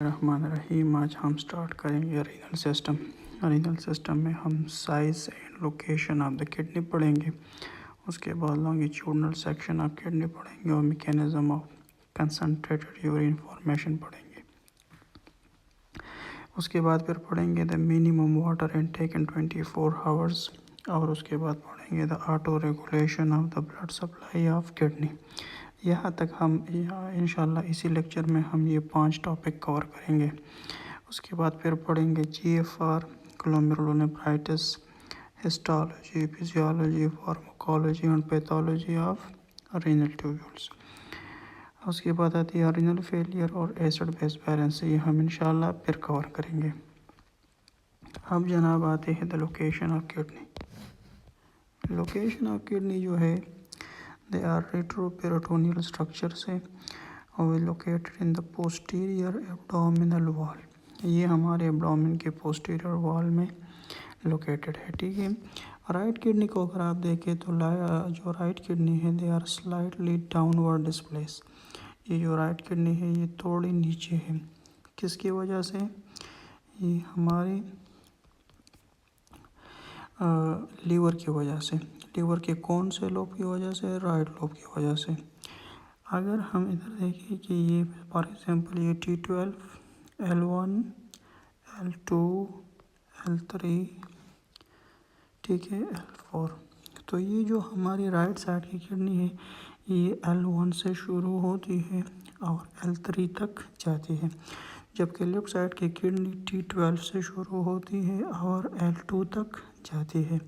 रहमान रहीम। आज हम स्टार्ट करेंगे रीनल सिस्टम। रीनल सिस्टम में हम size and location of the kidney पढ़ेंगे। उसके बाद लॉन्गिट्यूडनल सेक्शन ऑफ किडनी पढ़ेंगे और mechanism of concentrated urine formation पढ़ेंगे। उसके बाद फिर पढ़ेंगे the minimum water intake in 24 hours और उसके बाद पढ़ेंगे the auto regulation of the blood supply of kidney. यहाँ तक हम इंशाल्लाह इसी लेक्चर में हम ये 5 टॉपिक कवर करेंगे। उसके बाद फिर पढ़ेंगे GFR, glomerulonephritis, histology, physiology, pharmacology and pathology of renal tubules. उसके बाद आती है रीनल फेलियर और एसिड बेस बैलेंस। ये हम इंशाल्लाह फिर कवर करेंगे। अब जनाब आते हैं the location of kidney. Location of kidney जो है दे आर रेट्रोपेरिटोनियल स्ट्रक्चर से और located in the posterior abdominal wall. ये हमारे एब्डोमिन के पोस्टीरियर वॉल में लोकेटेड है। ठीक है। राइट किडनी को अगर आप देखें तो जो राइट किडनी है they are slightly downward displace. ये जो राइट किडनी है ये थोड़ी नीचे है। किसकी वजह से? ये हमारे लीवर की वजह से। लीवर के कौन से लोब की वजह से? राइट लोब की वजह से। अगर हम इधर देखें कि ये फॉर एग्जांपल ये T12, L1, L2, L3, ठीक है, L4। तो ये जो हमारी राइट साइड की किडनी है ये L1 से शुरू होती है और L3 तक जाती है, जबकि लेफ्ट साइड की किडनी T12 से शुरू होती है और L2 तक जाती है।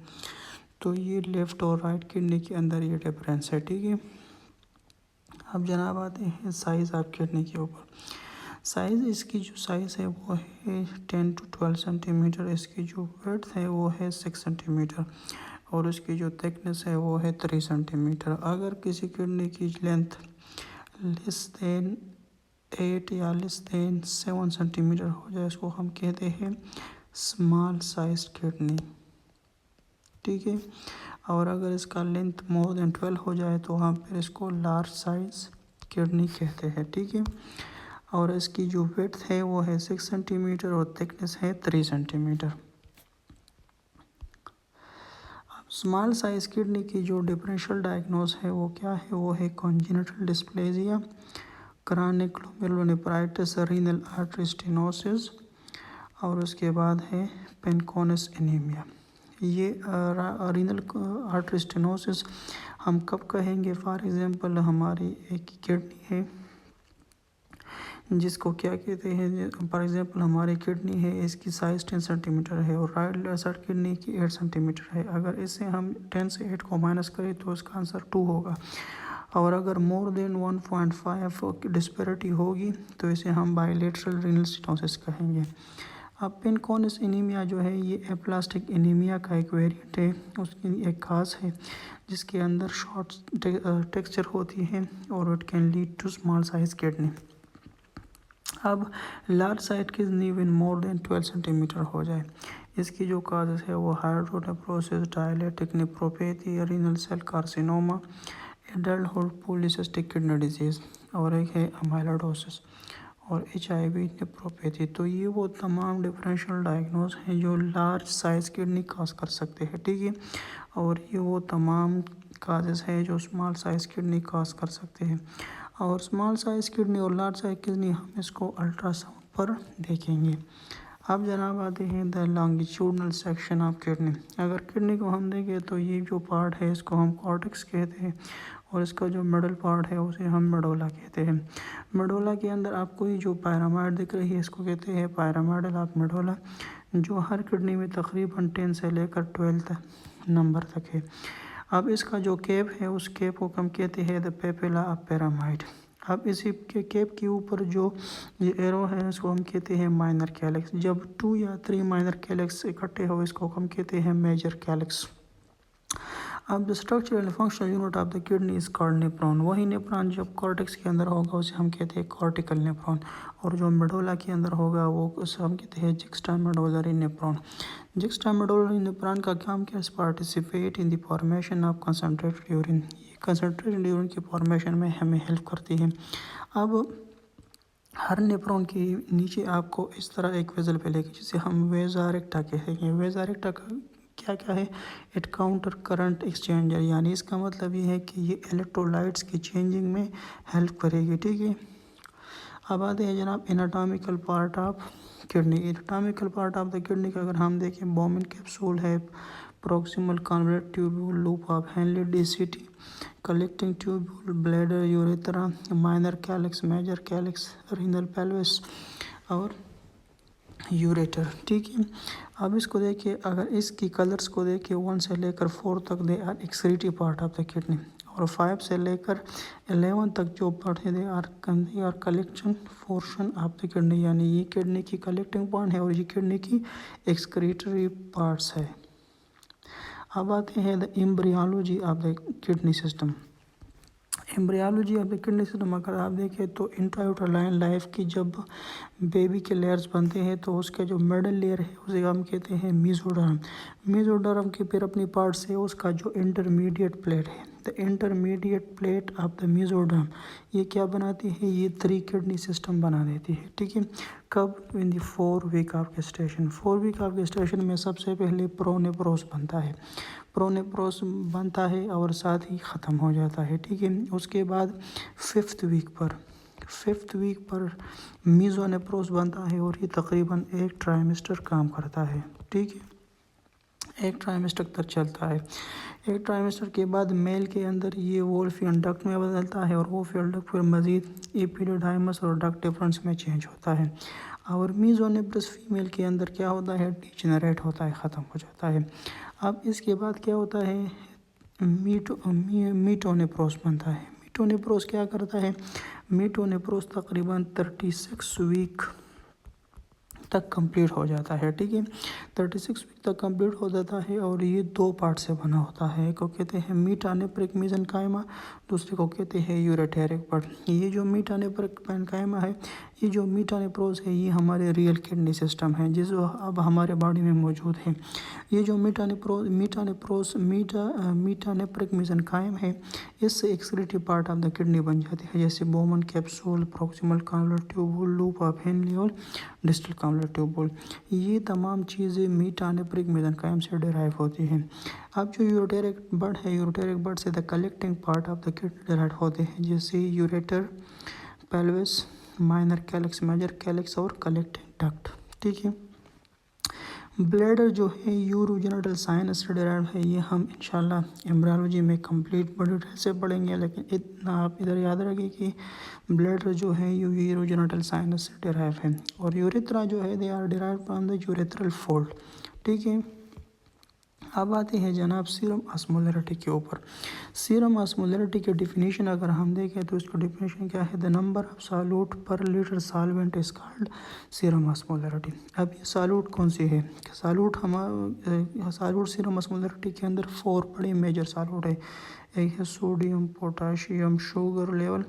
तो ये लेफ़्ट और राइट किडनी के अंदर ये डिफरेंस है। ठीक है। अब जनाब आते हैं साइज़ ऑफ किडनी के ऊपर। साइज़ इसकी जो साइज़ है वो है 10 to 12 सेंटीमीटर। इसकी जो विड्थ है वो है 6 सेंटीमीटर और उसकी जो थिकनेस है वो है 3 सेंटीमीटर। अगर किसी किडनी की लेंथ लेस देन 8 या लेस देन 7 सेंटीमीटर हो जाए इसको हम कहते हैं स्मॉल साइज किडनी। ठीक है। और अगर इसका लेंथ मोर देन 12 हो जाए तो हम फिर इसको लार्ज साइज किडनी कहते हैं। ठीक है। और इसकी जो विड्थ है वो है 6 सेंटीमीटर और थिकनेस है 3 सेंटीमीटर। अब स्मॉल साइज किडनी की जो डिफरेंशियल डायग्नोस है वो क्या है? वो है congenital dysplasia, chronic glomerulonephritis, renal artery stenosis और उसके बाद है पेनकोनस एनीमिया। ये रीनल आर्टरी स्टेनोसिस हम कब कहेंगे? फॉर एग्जांपल हमारी एक किडनी है जिसको क्या कहते हैं, फॉर एग्जांपल हमारी किडनी है इसकी साइज़ 10 सेंटीमीटर है और राइट साइड किडनी की 8 सेंटीमीटर है। अगर इससे हम 10 से 8 को माइनस करें तो इसका आंसर 2 होगा। और अगर मोर देन 1.5 डिस्पैरिटी होगी तो इसे हम बायलेटरल रीनल स्टेनोसिस कहेंगे। अब पेनकोनस एनीमिया जो है ये एप्लास्टिक एनीमिया का एक वेरिएंट है। उसकी एक खास है जिसके अंदर शॉर्ट टेक्सचर होती है और it can lead to small size kidney. अब large size kidney when more than 12 centimetre हो जाए इसकी जो काजेस है वो hydronephrosis, dialytic nephropathy, renal cell carcinoma, adulthood polycystic kidney disease और एक है अमाइलोइडोसिस और HIV नेफ्रोपैथी। तो ये वो तमाम डिफरेंशियल डायग्नोस हैं जो लार्ज साइज किडनी काज कर सकते हैं। ठीक है। और ये वो तमाम काजेस हैं जो स्मॉल साइज किडनी काज कर सकते हैं। और स्मॉल साइज किडनी और लार्ज साइज किडनी हम इसको अल्ट्रासाउंड पर देखेंगे। अब जनाब आते हैं the longitudinal section of kidney. अगर किडनी को हम देखें तो ये जो पार्ट है इसको हम कॉर्टेक्स कहते हैं और इसका जो मिडल पार्ट है उसे हम मेडोला कहते हैं। मेडोला के अंदर आपको ये जो पायरामाइड दिख रही है इसको कहते हैं पायरामाइडल ऑफ मेडोला, जो हर किडनी में तकरीबन 10 से लेकर 12 नंबर तक है। अब इसका जो केप है उस केप को हम कहते हैं द पेपिला ऑफ पिरामिड। अब इसी के केप के ऊपर जो ये एरो है इसको हम कहते हैं माइनर कैलिक्स। जब 2 या 3 माइनर कैलिक्स इकट्ठे हो इसको हम कहते हैं मेजर कैलिक्स। अब the structure and functional unit of the kidney is called nephron. वही नेफ्रॉन जब कॉर्टेक्स के अंदर होगा उसे हम कहते हैं कॉर्टिकल नेफ्रॉन और जो मेडोला के अंदर होगा वो उसे हम कहते हैं जुक्स्टामेडुलरी नेफ्रॉन। जुक्स्टामेडुलरी नेफ्रॉन का काम क्या है? Participate in the formation of concentrated urine. ये कंसंट्रेटेड यूरिन की फॉर्मेशन में हमें हेल्प करती है। अब हर नेफ्रॉन के नीचे आपको इस तरह एक वेसल मिलेगी जिसे हम वेसा रेक्टा कहेंगे। वेसा रेक्टा का क्या क्या है? इट काउंटर करंट एक्सचेंजर, यानी इसका मतलब ये है कि ये इलेक्ट्रोलाइट्स की चेंजिंग में हेल्प करेगी, ठीक है। अब आते हैं जनाब anatomical part of kidney. Anatomical part of the kidney का अगर हम देखें, बोमेन कैप्सूल है, proximal convolute tubule, loop of Henle, DCT, collecting tubule, bladder, urethra, minor calyx, major calyx, renal pelvis और यूरेटर, ठीक है। अब इसको देखिए, अगर इसकी कलर्स को देखिए 1 से लेकर 4 तक they are excretory part of the kidney, और 5 से लेकर 11 तक जो पार्ट है they are collection portion of the kidney, यानी ये किडनी की कलेक्टिंग पार्ट है और ये किडनी की एक्सक्रीटरी पार्ट्स है। अब आते हैं the embryology of the kidney system. Embryology of the kidney system अगर आप देखें तो इंट्रायूटेराइन लाइफ की जब बेबी के लेयर्स बनते हैं तो उसका जो मिडल लेयर है उसे हम कहते हैं मेसोडर्म। मेसोडर्म के फिर अपनी पार्ट से उसका जो इंटरमीडिएट प्लेट है, the intermediate plate of the mesoderm, ये क्या बनाती है? ये 3 किडनी सिस्टम बना देती है, ठीक है। कब? In the 4 week of gestation. 4 week of gestation में सबसे पहले प्रोनेप्रोस बनता है, प्रोनेप्रोस बनता है और साथ ही ख़त्म हो जाता है, ठीक है। उसके बाद 5th वीक पर मीज़ोनेप्रोस बनता है और ये तकरीबन 1 ट्राइमेस्टर काम करता है, ठीक है। 1 ट्राइमेस्टर तक चलता है। 1 ट्राइमेस्टर के बाद मेल के अंदर ये वोल्फियन डक्ट में बदलता है और वोल्फियन डक्ट फिर मज़ीद एपिडिडाइमस और डक्ट डिफरेंस में चेंज होता है। और मीज़ोनेप्रोस फीमेल के अंदर क्या होता है? डिजेनरेट होता है, ख़त्म हो जाता है। अब इसके बाद क्या होता है? मीटोनेप्रोस बनता है। मीटोनेप्रोस क्या करता है? मीटोनेप्रोस तकरीबन 36 वीक तक कंप्लीट हो जाता है, ठीक है। 36 वीक तक कंप्लीट हो जाता है और ये 2 पार्ट से बना होता है। एक को कहते हैं मीटानेफ्रिक मेसेनकाइमा, दूसरे को कहते हैं यूरेटेरिक बड। ये जो मीटानेफ्रिक मेसेनकाइमा है, ये जो मीटानेप्रोस है, ये हमारे रियल किडनी सिस्टम है जिस अब हमारे बॉडी में मौजूद है। ये जो मीटानेफ्रिक मेसेनकाइम है, इससे excretive part of the kidney बन जाती है, जैसे Bowman capsule, proximal convolute tubule, loop of Henle और डिस्टल कन्वॉल्यूट ट्यूब्यूल। ये तमाम चीज़ें मीटानेफ्रिक मेसेनकाइम से डिराइव होती हैं। अब जो यूरेटेरिक बड है, यूरेटेरिक बड से the collecting part of the kidney derive होते हैं, जैसे ureter, pelvis, minor calyx, major calyx और कलेक्टिंग डक्ट, ठीक है। ब्लैडर जो है यूरोजेनिटल साइनस से डिराइव है, ये हम इंशाल्लाह एम्ब्रियोलॉजी में कंप्लीट बड़ी डिटेल से पढ़ेंगे, लेकिन इतना आप इधर याद रखिए कि ब्लैडर जो है यूरोजेनिटल साइनस से डिराइव है। और यूरेथ्रा जो है they are derive from the urethral fold, ठीक है। अब आते हैं जनाब सीरम ऑस्मोलैरिटी के ऊपर। सीरम ऑस्मोलैरिटी के डिफिनीशन अगर हम देखें तो इसका डिफिनीशन क्या है? द नंबर ऑफ सॉल्यूट पर litre solvent is called serum osmolarity. अब ये सॉल्यूट कौन सी है? सॉल्यूट सीरम ऑस्मोलैरिटी के अंदर 4 बड़े मेजर सॉल्यूट है। एक है सोडियम, पोटाशियम, शुगर लेवल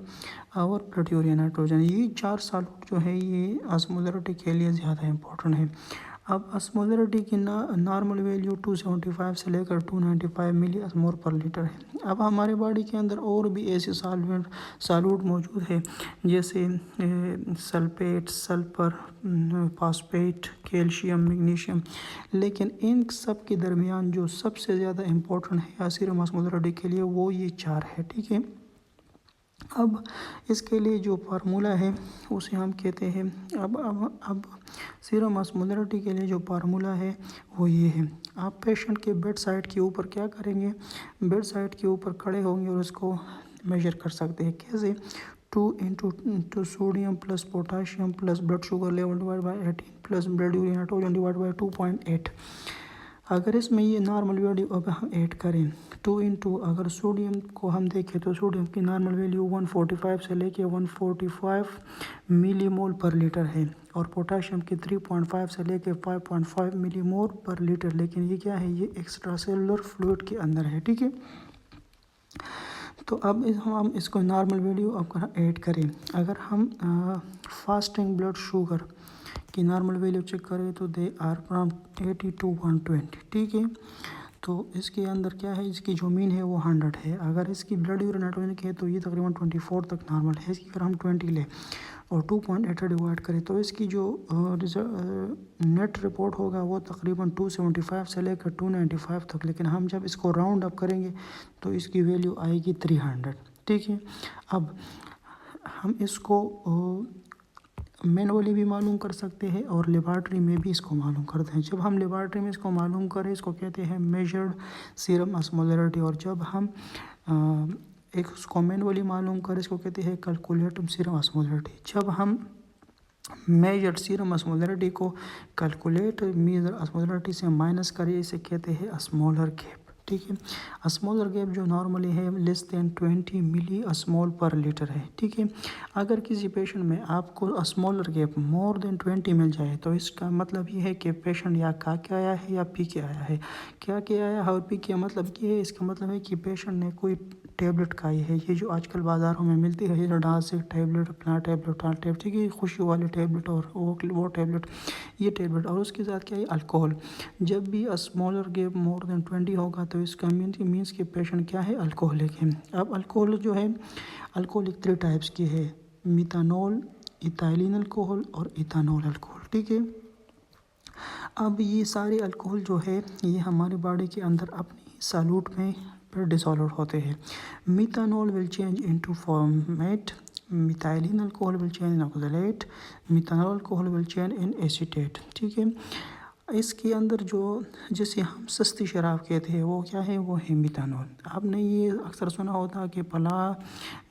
और ब्लड यूरिया नाइट्रोजन। ये 4 सॉल्यूट जो है ये ऑस्मोलैरिटी के लिए ज़्यादा इंपॉर्टेंट है। अब ऑस्मोलैरिटी की नॉर्मल वैल्यू 275 से लेकर 295 मिली ऑस्मोल पर लीटर है। अब हमारे बॉडी के अंदर और भी ऐसे सॉल्यूट मौजूद है, जैसे sulphate, sulphur, phosphate, calcium, magnesium, लेकिन इन सब के दरमियान जो सबसे ज़्यादा इम्पोर्टेंट है सीरम ऑस्मोलैरिटी के लिए वो ये 4 है, ठीक है। अब इसके लिए जो फार्मूला है उसे हम कहते हैं, अब सीरम ऑस्मोलैरिटी के लिए जो फार्मूला है वो ये है। आप पेशेंट के बेड साइड के ऊपर क्या करेंगे? बेड साइड के ऊपर खड़े होंगे और उसको मेजर कर सकते हैं। कैसे? 2 sodium plus potassium plus blood sugar level divide by 18 plus blood urea nitrogen divide by 2.8। अगर इसमें ये नॉर्मल वैल्यू अब हम ऐड करें 2 अगर सोडियम को हम देखें तो सोडियम की नॉर्मल वैल्यू 145 से लेके 145 मिलीमोल पर लीटर है, और पोटाशियम की 3.5 से लेके 5.5 मिलीमोल पर लीटर, लेकिन ये क्या है? ये एक्स्ट्रा सेलुलर फ्लूइड के अंदर है, ठीक है। तो अब हम इसको नॉर्मल वैल्यू अब ऐड करें। अगर हम फास्टिंग ब्लड शुगर की नॉर्मल वैल्यू चेक करें तो दे आर फ्रॉम 80 to 120, ठीक है। तो इसके अंदर क्या है? इसकी जो मीन है वो 100 है। अगर इसकी ब्लड यूरिन नाइट्रोजन की है तो ये तकरीबन 24 तक नॉर्मल है। इसकी अगर हम 20 लें और 2.8 से डिवाइड करें तो इसकी जो नेट रिपोर्ट होगा वो तकरीबन 275 से लेकर 295 तक, लेकिन हम जब इसको राउंड अप करेंगे तो इसकी वैल्यू आएगी 300। ठीक है, अब हम इसको मैनुअली भी मालूम कर सकते हैं और लेबॉर्ट्री में भी इसको मालूम करते हैं। जब हम लेबॉर्ट्री में इसको मालूम करें इसको कहते हैं मेजर्ड सीरम ऑस्मोलरिटी, और जब हम एक उसको मैनुअली मालूम करें इसको कहते हैं कैलकुलेटेड सीरम ऑस्मोलरिटी। जब हम मेजर्ड सीरम ऑस्मोलरिटी को कैलकुलेट मेजर ऑस्मोलरिटी से माइनस करें इसे कहते हैं स्मॉलर गैप। ठीक है, स्मॉलर गैप जो नॉर्मली है लेस देन 20 मिली अस्मोल पर लीटर है। ठीक है, अगर किसी पेशेंट में आपको स्मॉलर गैप मोर देन 20 मिल जाए तो इसका मतलब ये है कि पेशेंट या खा के आया है या पी के आया है। क्या के आया है और पी के मतलब ये है, इसका मतलब है कि पेशेंट ने कोई टैबलेट खाई है, ये जो आजकल बाज़ारों में मिलती है, ये डांसिक टैबलेट, अपना टैबलेट, टाल टैबलेट, ठीक है, खुशी वाली टैबलेट और वो टैबलेट, ये टैबलेट, और उसके साथ क्या है अल्कोहल। जब भी स्मॉलर गैप मोर देन 20 होगा तो इसका मीन्स कि पेशेंट क्या है अल्कोहलिक है। अब अल्कोहल जो है अल्कोहलिक 3 टाइप्स की है, मिथानॉल, इथाइलिन अल्कोहल और इथानॉल अल्कोहल। ठीक है, अब ये सारे अल्कोहल जो है ये हमारी बॉडी के अंदर अपनी सॉल्यूट में डिसॉल्व होते हैं। Methanol will change into format, methylene alcohol will change in oxalate, methanol alcohol will change in acetate. ठीक है, इसके अंदर जो जिसे हम सस्ती शराब कहते हैं वो क्या है, वो है मिथानॉल। आपने ये अक्सर सुना होता कि फला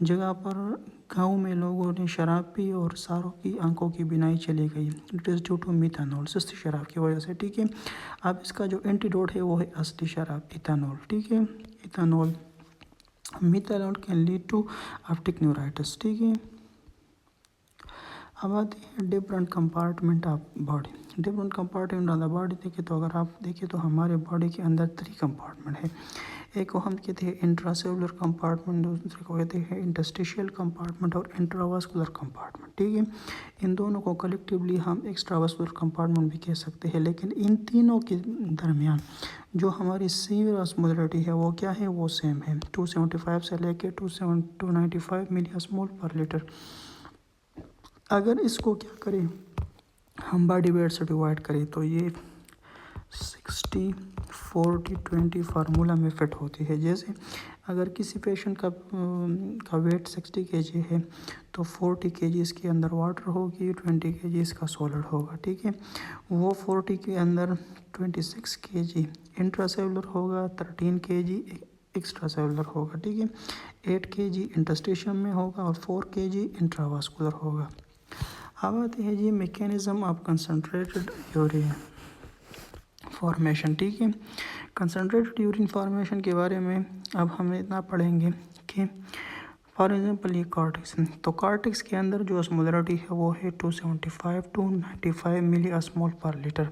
जगह पर गांव में लोगों ने शराब पी और सारों की आंखों की बिनाई चली गई, it is due to methanol, सस्ती शराब की वजह से। ठीक है, अब इसका जो एंटीडोट है वो है असली शराब इथानॉल। ठीक है, ethanol, methanol can lead to optic neuritis. ठीक है, अब आते हैं different compartment of body. Different compartment of the body देखें तो अगर आप देखें तो हमारे बॉडी के अंदर 3 कंपार्टमेंट है। एक को हम कहते हैं इंट्रासेलुलर कंपार्टमेंट, दूसरे को कहते हैं इंटरस्टिशियल कंपार्टमेंट और इंट्रावास्कुलर कंपार्टमेंट। ठीक है, इन दोनों को कलेक्टिवली हम एक्स्ट्रावास्कुलर कंपार्टमेंट भी कह सकते हैं, लेकिन इन तीनों के दरमियान जो हमारी सीवियर ऑस्मोलरिटी है वो क्या है, वो सेम है, 275 से लेकर 295 मिली अस्मोल पर लीटर। अगर इसको क्या करें हम बॉडी वेट से डिवाइड करें तो ये 60-40-20 फार्मूला में फिट होती है। जैसे अगर किसी पेशेंट का वेट 60 kg है तो 40 kg इसके अंदर वाटर होगी, 20 kg इसका सॉलिड होगा। ठीक है, वो 40 के अंदर 26 kg इंट्रासेलुलर होगा, 13 kg एक्स्ट्रा सेलुलर होगा। ठीक है, 8 kg इंटरस्टिशियम में होगा और 4 kg इंट्रावास्कुलर होगा। अब आते हैं जी mechanism of concentrated urine formation. ठीक है, कंसनट्रेटेड यूरिन फॉर्मेशन के बारे में अब हम इतना पढ़ेंगे कि फॉर एग्जांपल ये कॉर्टेक्स, तो कॉर्टेक्स के अंदर जो ऑस्मोलरिटी है वो है 275 to 95 मिली अस्मोल पर लीटर,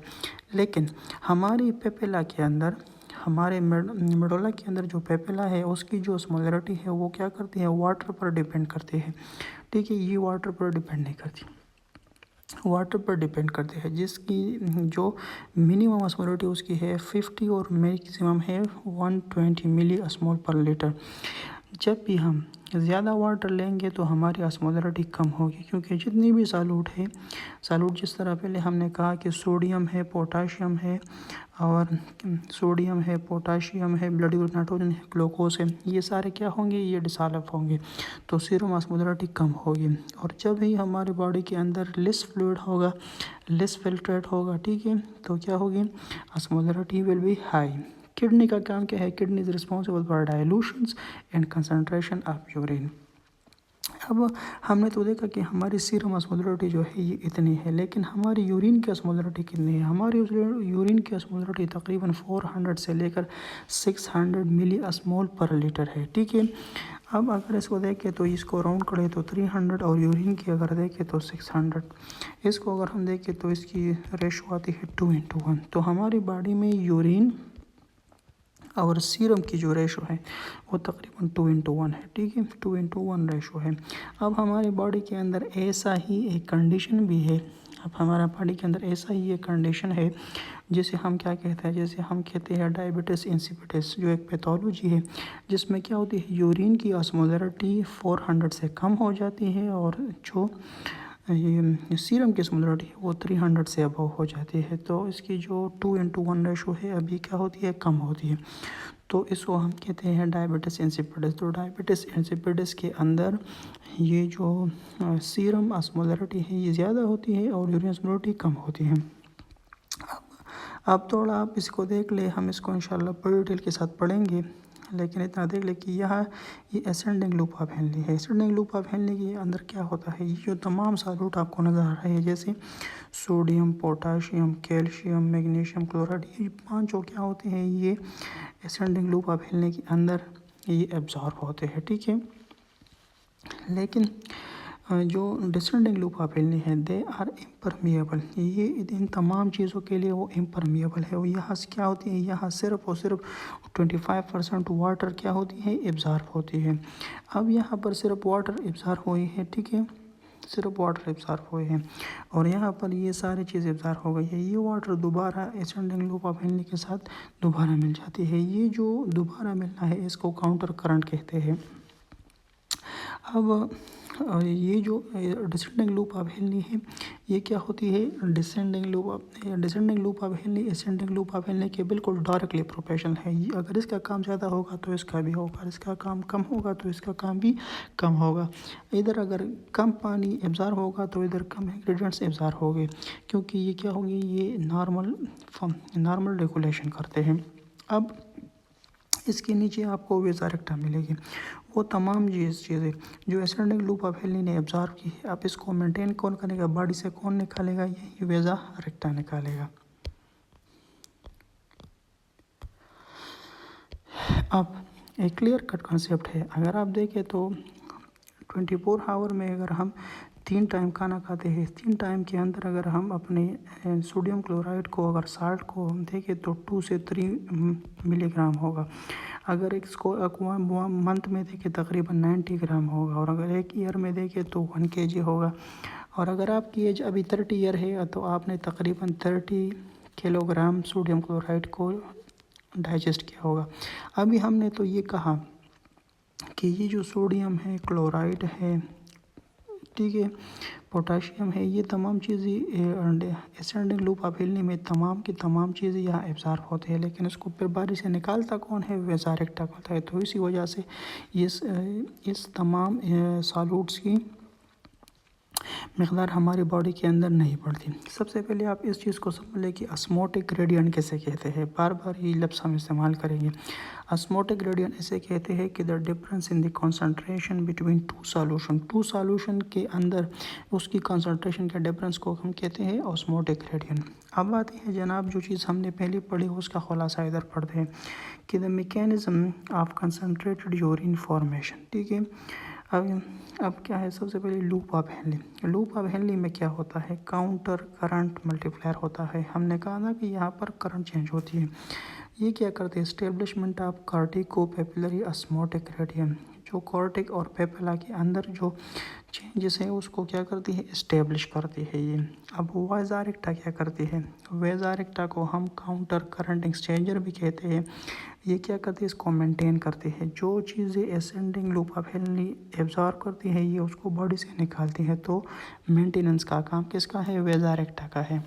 लेकिन हमारी पेपिला के अंदर, हमारे मेडुला के अंदर जो पेपिला है उसकी जो ऑस्मोलरिटी है वो क्या करती है, वाटर पर डिपेंड करती है। ठीक है, ये वाटर पर डिपेंड नहीं करती, वाटर पर डिपेंड करते हैं, जिसकी जो मिनिमम ऑस्मोलरिटी उसकी है 50 और मैक्सिमम है 120 मिली अस्मोल पर लीटर। जब भी हम ज़्यादा वाटर लेंगे तो हमारी ऑस्मोलरिटी कम होगी, क्योंकि जितनी भी सॉल्यूट है, सॉल्यूट जिस तरह पहले हमने कहा कि सोडियम है, पोटाशियम है, और सोडियम है, पोटाशियम है, ब्लड ग्रुप नाइट्रोजन है, ग्लूकोज है, ये सारे क्या होंगे, ये डिसॉल्व होंगे, तो सीरम ऑस्मोलरिटी कम होगी। और जब भी हमारे बॉडी के अंदर लेस फ्लूइड होगा, लेस फिल्ट्रेट होगा, ठीक है, तो क्या होगी, osmolarity will be high. Kidney का काम क्या है, kidney is responsible for dilutions and concentration of urine. अब हमने तो देखा कि हमारी सीरम ऑस्मोलरिटी जो है ये इतनी है, लेकिन हमारी यूरिन की ऑस्मोलरिटी कितनी है, हमारी यूरिन की ऑस्मोलरिटी तकरीबन 400 से लेकर 600 मिली अस्मोल पर लीटर है। ठीक है, अब अगर इसको देखें तो इसको राउंड करें तो 300 और यूरिन की अगर देखें तो 600, इसको अगर हम देखें तो इसकी रेशो आती है 2:1। तो हमारी बॉडी में यूरिन और सीरम की जो रेशो है वो तकरीबन 2:1 है। ठीक है, 2:1 रेशो है। अब हमारे बॉडी के अंदर ऐसा ही एक कंडीशन भी है, अब हमारा बॉडी के अंदर ऐसा ही एक कंडीशन है जिसे हम क्या कहते हैं, जैसे हम कहते हैं डायबिटीज़ इंसिपिडिस, जो एक पैथोलॉजी है जिसमें क्या होती है, यूरिन की ऑस्मोलरिटी 400 से कम हो जाती है और जो ये सीरम की स्मोलरिटी है वो 300 से अबव हो जाती है, तो इसकी जो 2:1 रेशो है अभी क्या होती है, कम होती है। तो इसको हम कहते हैं डायबिटिस इंसिपिडिस। तो डायबिटिस इंसिपिडिस के अंदर ये जो सीरम ऑस्मोलरिटी है ये ज़्यादा होती है और यूरिन ऑस्मोलरिटी कम होती है। अब थोड़ा आप इसको देख ले, हम इसको इंशाल्लाह पूरी डिटेल के साथ पढ़ेंगे, लेकिन इतना देख ले कि यहाँ ये असेंडिंग लूप ऑफ हेनली है। असेंडिंग लूप ऑफ हेनली के अंदर क्या होता है, ये जो तमाम सालूट आपको नज़र आ रहा है जैसे sodium, potassium, calcium, magnesium chloride, ये पांचों क्या होते हैं, ये असेंडिंग लूप ऑफ हेनली के अंदर ये एब्जॉर्ब होते हैं, ठीक है। लेकिन जो डिसेंडिंग लूप ऑफ हेनली है दे आर इम्परमिएबल, ये इन तमाम चीज़ों के लिए वो इम्परमिएबल है। और यहाँ से क्या होती है, यहाँ सिर्फ और सिर्फ 25% वाटर क्या होती है, एब्जॉर्ब होती है। अब यहाँ पर सिर्फ वाटर एब्जॉर्ब हुई है, ठीक है, सिर्फ वाटर एब्जॉर्ब हुए हैं और यहाँ पर ये सारी चीज़ एब्जॉर्ब हो गई है। ये वाटर दोबारा असेंडिंग लूप ऑफ हेनली के साथ दोबारा मिल जाती है। ये जो दोबारा मिलना है इसको काउंटर करंट कहते हैं। अब ये जो डिसेंडिंग लूप ऑफ हेनली है ये क्या होती है, descending loop of Henley ascending loop of Henley के बिल्कुल डायरेक्टली प्रोपोर्शनल है। ये अगर इसका काम ज़्यादा होगा तो इसका भी होगा, इसका काम कम होगा तो इसका काम भी कम होगा। इधर अगर कम पानी एब्जॉर्ब होगा तो इधर कम इंग्रेडिएंट्स एब्जॉर्ब होंगे, क्योंकि ये क्या होगी, ये नॉर्मल रेगुलेशन करते हैं। अब इसके नीचे आपको वेजा रेक्टा मिलेगी, वो तमाम चीज़ें जो असेंडिंग लूप ऑफ हेनली ने एब्जॉर्ब की है। अब इसको मेंटेन कौन करेगा, बॉडी से कौन निकालेगा, ये वेजा रेक्टा निकालेगा। अब एक क्लियर कट कॉन्सेप्ट है, अगर आप देखें तो 24 आवर में अगर हम 3 टाइम खाना खाते हैं, 3 टाइम के अंदर अगर हम अपने सोडियम क्लोराइड को, अगर साल्ट को देखें तो 2 से 3 मिलीग्राम होगा। अगर इसको मंथ में देखें तकरीबन 90 ग्राम होगा, और अगर एक ईयर में देखें तो 1 kg होगा। और अगर आपकी एज अभी 30 ईयर है तो आपने तकरीबन 30 किलोग्राम सोडियम क्लोराइड को डाइजेस्ट किया होगा। अभी हमने तो ये कहा कि ये जो सोडियम है, क्लोराइड है, ठीक है, पोटाशियम है, ये तमाम चीज़ें असेंडिंग लूप ऑफ हेनली में तमाम की तमाम चीज़ें यहाँ एब्जॉर्ब होते हैं, लेकिन इसको फिर बारी से निकालता कौन है, वेजा रेक्टा होता है। तो इसी वजह से इस तमाम सॉल्यूट्स की मकदार हमारी बॉडी के अंदर नहीं पड़ती। सबसे पहले आप इस चीज़ को समझ लें कि ऑस्मोटिक ग्रेडियंट किसे कहते हैं, बार बार ये लफ्ज़ हम इस्तेमाल करेंगे। ऑस्मोटिक ग्रेडियंट इसे कहते हैं कि the difference in the concentration between two solution के अंदर उसकी कंसंट्रेशन के डिफरेंस को हम कहते हैं ऑस्मोटिक ग्रेडियंट। अब आती है जनाब जो चीज़ हमने पहले पढ़ी उसका खुलासा इधर पढ़ते हैं कि the mechanism of concentrated urine formation, ठीक है। अब क्या है, सबसे पहले loop of Henley. Loop of Henley में क्या होता है, काउंटर करंट मल्टीप्लायर होता है। हमने कहा ना कि यहाँ पर करंट चेंज होती है। ये क्या करते हैं, establishment of cortico papillary osmotic gradient, जो कॉर्टिक और पेपिला के अंदर जो चेंजेस हैं उसको क्या करती है, इस्टेब्लिश करती है ये। अब वेजा रेक्टा क्या करती है, वेजा रेक्टा को हम काउंटर करंट एक्सचेंजर भी कहते हैं। ये क्या करती है, इसको मेंटेन करती है। जो चीज़ें ascending loop of Henley absorb करती है ये उसको बॉडी से निकालती है, तो मेंटेनेंस का काम किसका है, वेजा रेक्टा का है।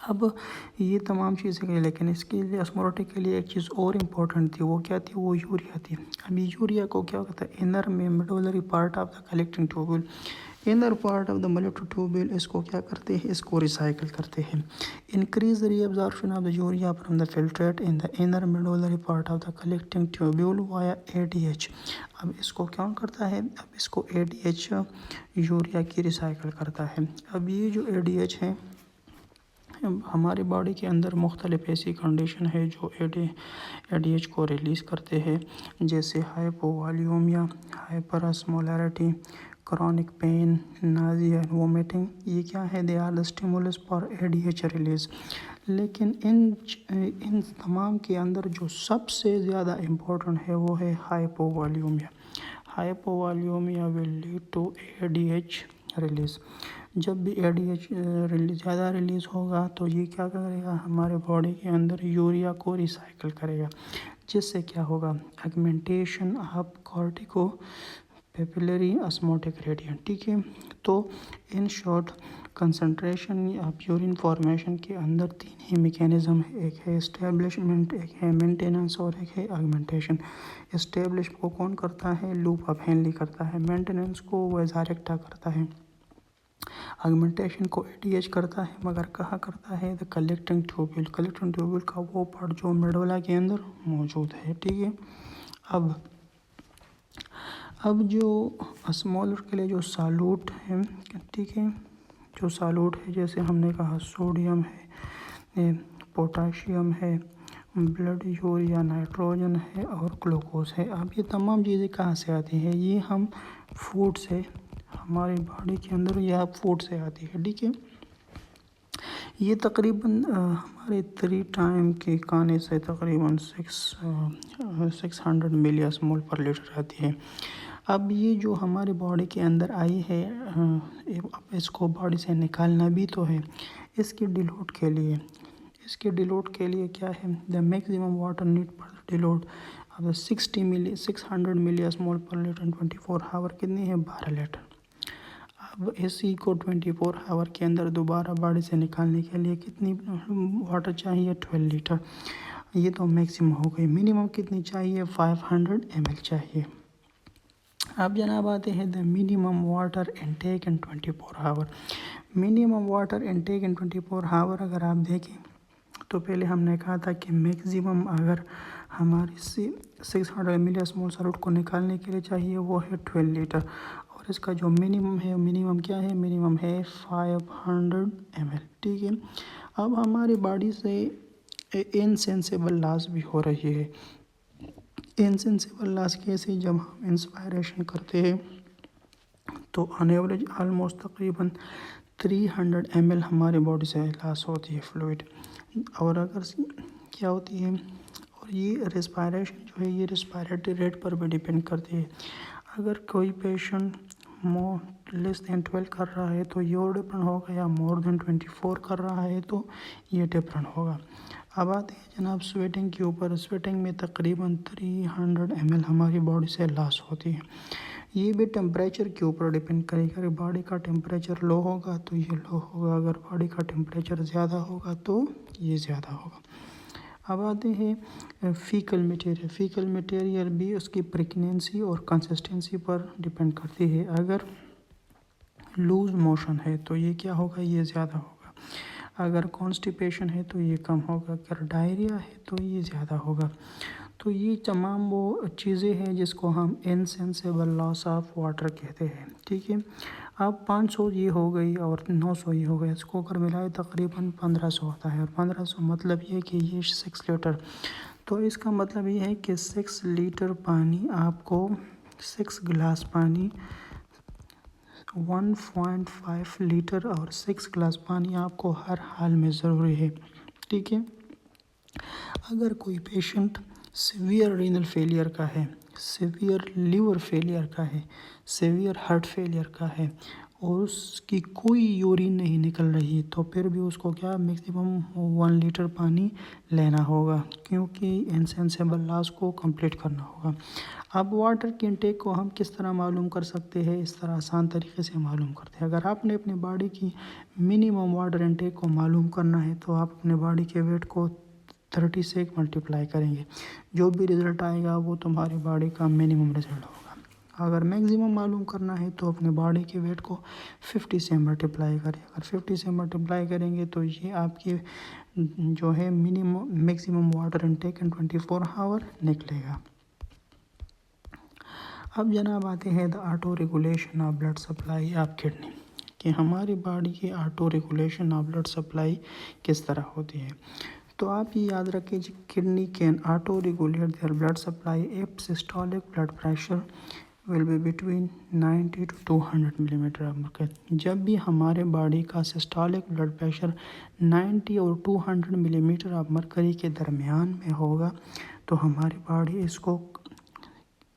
अब ये तमाम चीज़ें गई, लेकिन इसके लिए ऑस्मोलरिटी के लिए एक चीज़ और इम्पोर्टेंट थी, वो क्या थी, वो यूरिया थी। अब यूरिया को क्या होता है, इनर में medullary part of the collecting tubule, inner part of the molecular tubule इसको क्या करते हैं, इसको रिसाइकिल करते हैं। Increase reabsorption of the urea from the filtrate in the inner medullary part of the collecting tubule via ADH। अब इसको क्या करता है, अब इसको ADH यूरिया की रिसाइकिल करता है। अब ये जो ADH है हमारी बॉडी के अंदर मुख्तलिफ ऐसी कंडीशन है जो ADH को रिलीज़ करते हैं, जैसे hypovolaemia, hyperosmolarity, chronic pain, nausea and vomiting. ये क्या है, they are the stimulus for ADH release. लेकिन इन तमाम के अंदर जो सबसे ज़्यादा इम्पोर्टेंट है वो है hypovolaemia. Hypovolaemia will lead to ADH release. जब भी ADH ज़्यादा रिलीज़ होगा तो ये क्या करेगा, हमारे बॉडी के अंदर यूरिया को रिसाइकिल करेगा, जिससे क्या होगा, augmentation of cortico papillary osmotic gradient, ठीक है। तो in short concentration of urine formation के अंदर 3 ही मैकेनिज़्म है, एक है इस्टेब्लिशमेंट, एक है मेंटेनेंस और एक है ऑगमेंटेशन। इस्टेब्लिश को कौन करता है? लूप ऑफ हेनली करता है। मेंटेनेंस को वज़ारेक्टा करता है। ऑगमेंटेशन को एडीएच करता है, मगर कहाँ करता है? The collecting tubule. Collecting tubule का वो पार्ट जो मेडुला के अंदर मौजूद है। ठीक है। अब जो स्मॉलर के लिए जो सॉल्यूट है, ठीक है, जो सॉल्यूट है जैसे हमने कहा सोडियम है, पोटाशियम है, ब्लड यूरिया, नाइट्रोजन है और ग्लूकोज है। अब ये तमाम चीज़ें कहाँ से आती हैं? ये हम फूड से, हमारी बॉडी के अंदर यह फूड से आती है। ठीक है। ये तकरीबन हमारे 3 टाइम के खाने से तकरीबन 600 मिलीस्मोल पर लीटर आती है। अब ये जो हमारे बॉडी के अंदर आई है, अब इसको बॉडी से निकालना भी तो है। इसके डिलोट के लिए क्या है? द मैक्सिमम वाटर नीड पर डिलोट अब 600 मिलीस्मोल पर लीटर 24 आवर कितनी है? 12 लीटर। अब इसी को 24 आवर के अंदर दोबारा बॉडी से निकालने के लिए कितनी वाटर चाहिए? 12 लीटर। ये तो मैक्सिमम हो गई। मिनिमम कितनी चाहिए? 500 ml चाहिए। अब जनाब आते हैं the minimum water intake in 24 hour. Minimum water intake in 24 hour अगर आप देखें तो पहले हमने कहा था कि मैक्सिमम अगर हमारी 600 मिलीस्मोल सॉल्यूट को निकालने के लिए चाहिए वो है 12 लीटर, और इसका जो मिनिमम है, मिनिमम क्या है? मिनिमम है 500 ml। ठीक है। अब हमारी बॉडी से इनसेंसिबल लॉस भी हो रही है। इनसेंसिबल लॉस कैसे? जब हम इंस्पायरेशन करते हैं तो ऑन एवरेज ऑलमोस्ट तकरीबन 300 ml हमारे बॉडी से लॉस होती है फ्लूइड। और अगर क्या होती है, और ये रेस्पायरेशन जो है ये रेस्पायरेटरी रेट पर भी डिपेंड करती है। अगर कोई पेशेंट लेस दैन 12 कर रहा है तो ये डिफरेंट होगा, या मोर देन 24 कर रहा है तो ये डिफरेंट होगा। अब आते हैं जनाब स्वेटिंग के ऊपर। स्वेटिंग में तकरीबन 300 ml हमारी बॉडी से लॉस होती है। ये भी टेम्परेचर के ऊपर डिपेंड करेगा। अगर बॉडी का टेम्परेचर लो होगा तो ये लो होगा, अगर बॉडी का टेम्परेचर ज़्यादा होगा तो ये ज़्यादा होगा। अब आते हैं फीकल मटेरियल। फीकल मटेरियल भी उसकी प्रेगनेंसी और कंसिस्टेंसी पर डिपेंड करती है। अगर लूज मोशन है तो ये क्या होगा? ये ज़्यादा होगा। अगर कॉन्स्टिपेशन है तो ये कम होगा। अगर डायरिया है तो ये ज़्यादा होगा। तो ये तमाम वो चीज़ें हैं जिसको हम इनसेंसिबल लॉस ऑफ वाटर कहते हैं। ठीक है। अब 500 ये हो गई और 900 ये हो गया, इसको अगर मिलाए तकरीबन 1500 होता है। और 1500 मतलब ये कि ये 6 लीटर, तो इसका मतलब ये है कि 6 लीटर पानी आपको, 6 गिलास पानी 1.5 लीटर और 6 गिलास पानी आपको हर हाल में ज़रूरी है। ठीक है। अगर कोई पेशेंट सीवियर रीनल फेलियर का है, सीवियर liver फेलियर का है, सीवियर हार्ट फेलियर का है और उसकी कोई यूरिन नहीं निकल रही, तो फिर भी उसको क्या मैक्सिमम 1 लीटर पानी लेना होगा, क्योंकि इनसेंसिबल लॉस को कंप्लीट करना होगा। अब वाटर की इनटेक को हम किस तरह मालूम कर सकते हैं? इस तरह आसान तरीके से मालूम करते हैं। अगर आपने अपनी बॉडी की मिनिमम वाटर इनटेक को मालूम करना है तो आप अपने बॉडी के वेट को 30 से मल्टीप्लाई करेंगे, जो भी रिज़ल्ट आएगा वो तुम्हारी बॉडी का मिनिमम रिज़ल्ट होगा। अगर मैक्सिमम मालूम करना है तो अपने बॉडी के वेट को 50 से मल्टीप्लाई करें। अगर 50 से मल्टीप्लाई करेंगे तो ये आपकी जो है minimum maximum water intake in 24 hour निकलेगा। अब जनाब आते हैं the auto regulation of blood supply of kidney, कि हमारी बॉडी की auto regulation of blood supply किस तरह होती है। तो आप ये याद रखें कि kidney can auto regulate their blood supply if systolic blood pressure will be between 90 to 200 millimetre of mercury. जब भी हमारे बॉडी का सिस्टोलिक ब्लड प्रेशर 90 और 200 मिलीमीटर ऑफ मरकरी के दरमियान में होगा तो हमारी बॉडी इसको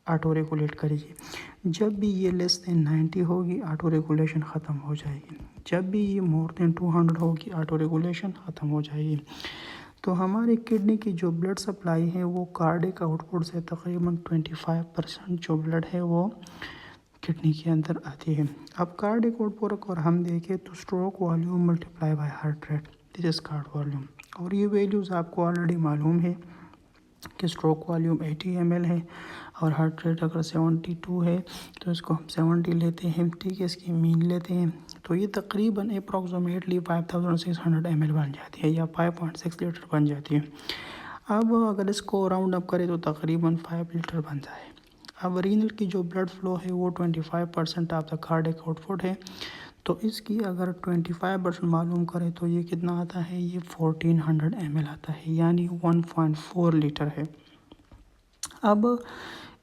ऑटो रेगुलेट करेगी। जब भी ये लेस देन 90 होगी ऑटो रेगुलेशन ख़त्म हो जाएगी। जब भी ये मोर देन 200 होगी ऑटो रेगुलेशन ख़त्म हो जाएगी। तो हमारी किडनी की जो ब्लड सप्लाई है वो कार्डियक आउटपुट से तकरीबन 25% जो ब्लड है वो किडनी के अंदर आती है। अब कार्डियक आउटपुट और हम देखें तो stroke volume multiply by heart rate, this is called volume. और ये वैल्यूज़ आपको ऑलरेडी मालूम है कि स्ट्रोक वॉल्यूम 80 ml है और हार्ट रेट अगर 72 है तो इसको हम 70 लेते हैं, ठीक है, इसकी मीन लेते हैं तो ये तकरीबन अप्रॉक्सीमेटली 5600 ml बन जाती है या 5.6 लीटर बन जाती है। अब अगर इसको राउंड अप करें तो तकरीबन 5 लीटर बन जाए। अब रीनल की जो ब्लड फ्लो है वो 25% ऑफ द कार्डियक आउटपुट है, तो इसकी अगर 25% मालूम करें तो ये कितना आता है, ये 1400 ml आता है, यानी 1.4 लीटर है। अब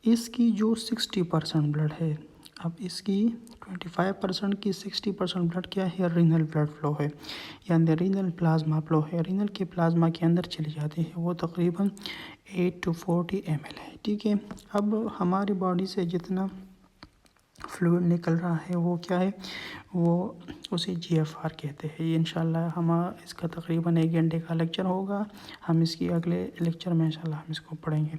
इसकी जो 60% ब्लड है, अब इसकी 25% की 60% ब्लड क्या है, रीनल ब्लड फ्लो है, यानी रीनल प्लाज्मा फ्लो है, रीनल के प्लाज्मा के अंदर चली जाती है, वो तकरीबन 8 to 40 ml है, ठीक है। अब हमारी बॉडी से जितना फ्लूइड निकल रहा है वो क्या है, वो उसे GFR कहते हैं। ये इंशाल्लाह हम इसका तकरीबन 1 घंटे का लेक्चर होगा, हम इसकी अगले लेक्चर में इंशाल्लाह हम इसको पढ़ेंगे।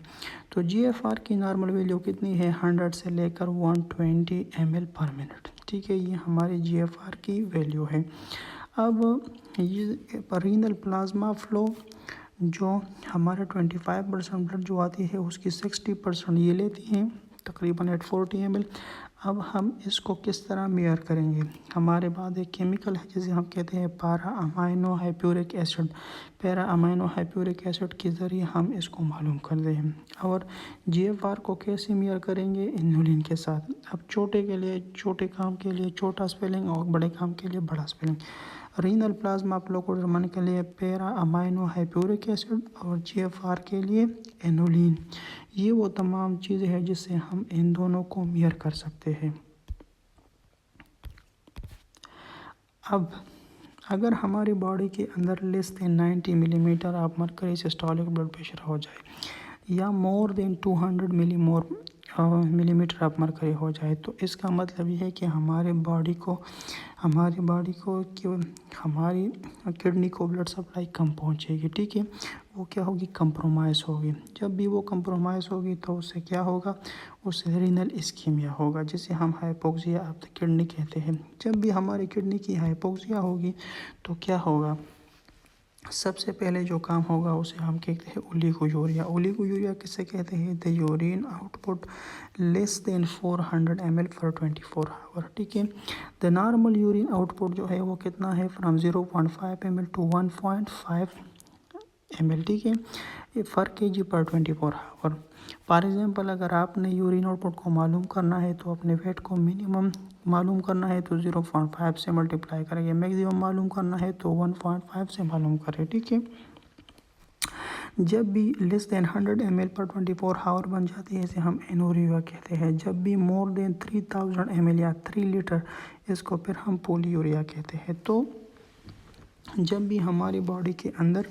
तो GFR की नॉर्मल वैल्यू कितनी है, 100 से लेकर 120 ml पर मिनट, ठीक है, ये हमारी GFR की वैल्यू है। अब ये रीनल प्लाज्मा फ्लो जो हमारा 25% ब्लड जो आती है उसकी 60% ये लेती हैं, तकरीबन 840 ml। अब हम इसको किस तरह मेयर करेंगे, हमारे पास एक केमिकल है जिसे हम कहते हैं para amino hippuric acid. Para amino hippuric acid के ज़रिए हम इसको मालूम कर दें। और GFR को कैसे मेयर करेंगे, इन्सुलिन के साथ। अब छोटे के लिए छोटे काम के लिए छोटा स्पेलिंग और बड़े काम के लिए बड़ा स्पेलिंग। रीनल प्लाज्मा फ्लो को डिटरमाइन के लिए पैरा अमाइनो हाइप्यूरिक एसिड और GFR के लिए इन्सुलिन। ये वो तमाम चीज़ें हैं जिससे हम इन दोनों को मेयर कर सकते हैं। अब अगर हमारी बॉडी के अंदर less than 90 millimetre of mercury systolic blood pressure हो जाए या more than 200 millimetre of mercury हो जाए, तो इसका मतलब ये है कि हमारी बॉडी को हमारी किडनी को ब्लड सप्लाई कम पहुंचेगी, ठीक है, वो क्या होगी, कंप्रोमाइज़ होगी। जब भी वो कंप्रोमाइज़ होगी तो उससे क्या होगा, उससे रीनल इस्कीमिया होगा, जिसे हम हाइपोक्सिया ऑफ द किडनी कहते हैं। जब भी हमारी किडनी की हाइपोक्सिया होगी तो क्या होगा, सबसे पहले जो काम होगा उसे हम कहते हैं ओलिगोयूरिया। ओलिगोयूरिया किसे कहते हैं, the urine output less than 400 ml for 24 hour, ठीक है। द नॉर्मल यूरिन आउटपुट जो है वो कितना है, फ्रॉम 0.5 ml टू 1.5 ml, ठीक है, ये फॉर kg पर 24 आवर। फॉर एग्जांपल अगर आपने यूरिन आउटपुट को मालूम करना है तो अपने वेट को मिनिमम मालूम करना है तो 0.5 से मल्टीप्लाई करेंगे, मैक्सिमम मालूम करना है तो 1.5 से मालूम करें, ठीक है। जब भी लेस देन 100 ml पर 24 आवर बन जाती है इसे हम एनोरिया कहते हैं। जब भी मोर देन 3000 ml या 3 लीटर, इसको फिर हम पोलियूरिया कहते हैं। तो जब भी हमारी बॉडी के अंदर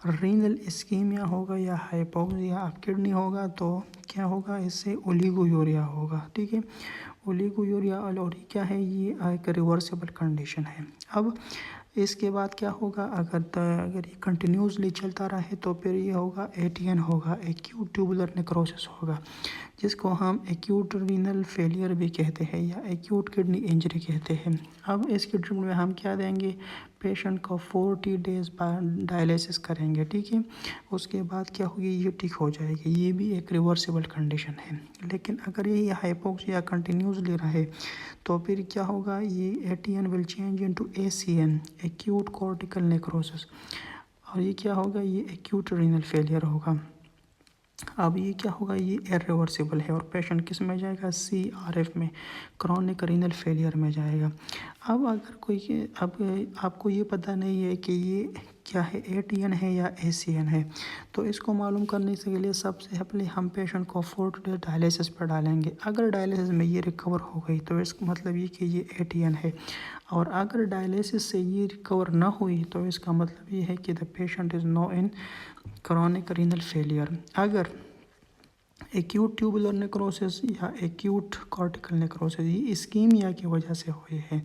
रीनल इस्कीमिया होगा या हाइपोक्सिया ऑफ किडनी होगा तो क्या होगा, इससे ओलिगोयूरिया होगा, ठीक है। ओलिगोयूरिया और क्या है, ये एक रिवर्सिबल कंडीशन है। अब इसके बाद क्या होगा, अगर ये कंटिन्यूसली चलता रहे तो फिर ये होगा ATN होगा, एक्यूट ट्यूबुलर नेक्रोसिस होगा, जिसको हम एक्यूट रीनल फेलियर भी कहते हैं या एक्यूट किडनी इंजरी कहते हैं। अब इसके ट्रीटमेंट में हम क्या देंगे, पेशेंट को 40 डेज़ डायलिसिस करेंगे, ठीक है। उसके बाद क्या होगी, ये ठीक हो जाएगी, ये भी एक रिवर्सिबल कंडीशन है। लेकिन अगर ये हाइपोक्सिया कंटिन्यूसली रहे तो फिर क्या होगा, ये ATN will change into ACN, acute cortical necrosis, और ये क्या होगा, ये एक्यूट रीनल फेलियर होगा। अब ये क्या होगा, ये इरिवर्सिबल है और पेशेंट किस में जाएगा, CRF में, क्रॉनिक रीनल फेलियर में जाएगा। अब अगर कोई, अब आपको ये पता नहीं है कि ये क्या है, ATN है या ACN है, तो इसको मालूम करने के लिए सबसे पहले हम पेशेंट को 40 डेज डायलिसिस पर डालेंगे। अगर डायलिसिस में ये रिकवर हो गई तो इसका मतलब ये कि ये ATN है, और अगर डायलिसिस से ये रिकवर ना हुई तो इसका मतलब ये है कि the patient is no in chronic renal failure. अगर एक्यूट ट्यूबुलर नेक्रोसिस या एक्यूट कॉर्टिकल नेक्रोसिस ये इस्कीमिया की वजह से हुई है,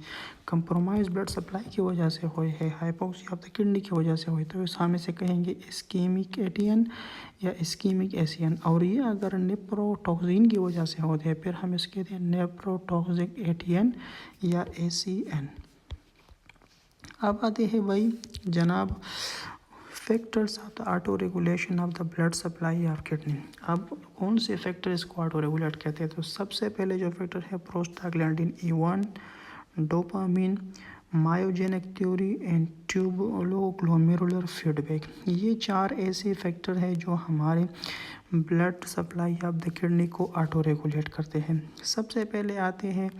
कंप्रोमाइज ब्लड सप्लाई की वजह से हुई है, हाइपोक्सिया ऑफ द किडनी की वजह से हुई। तो इस हमें से कहेंगे इस्कीमिक एटियन या इस्कीमिक एसियन। और ये अगर नेप्रोटॉक्सिन की वजह से होते हैं फिर हम इसके कहते हैं नेप्रोटॉक्सिक एटियन या ACN। अब आते हैं भाई जनाब factors of the auto regulation of the blood supply of kidney. अब कौन से फैक्टर इसको ऑटो रेगुलेट कहते हैं? तो सबसे पहले जो फैक्टर है prostaglandin E1, dopamine, myogenic theory and tubuloglomerular feedback. ये 4 ऐसे फैक्टर हैं जो हमारे blood supply of the kidney को ऑटो रेगुलेट करते हैं। सबसे पहले आते हैं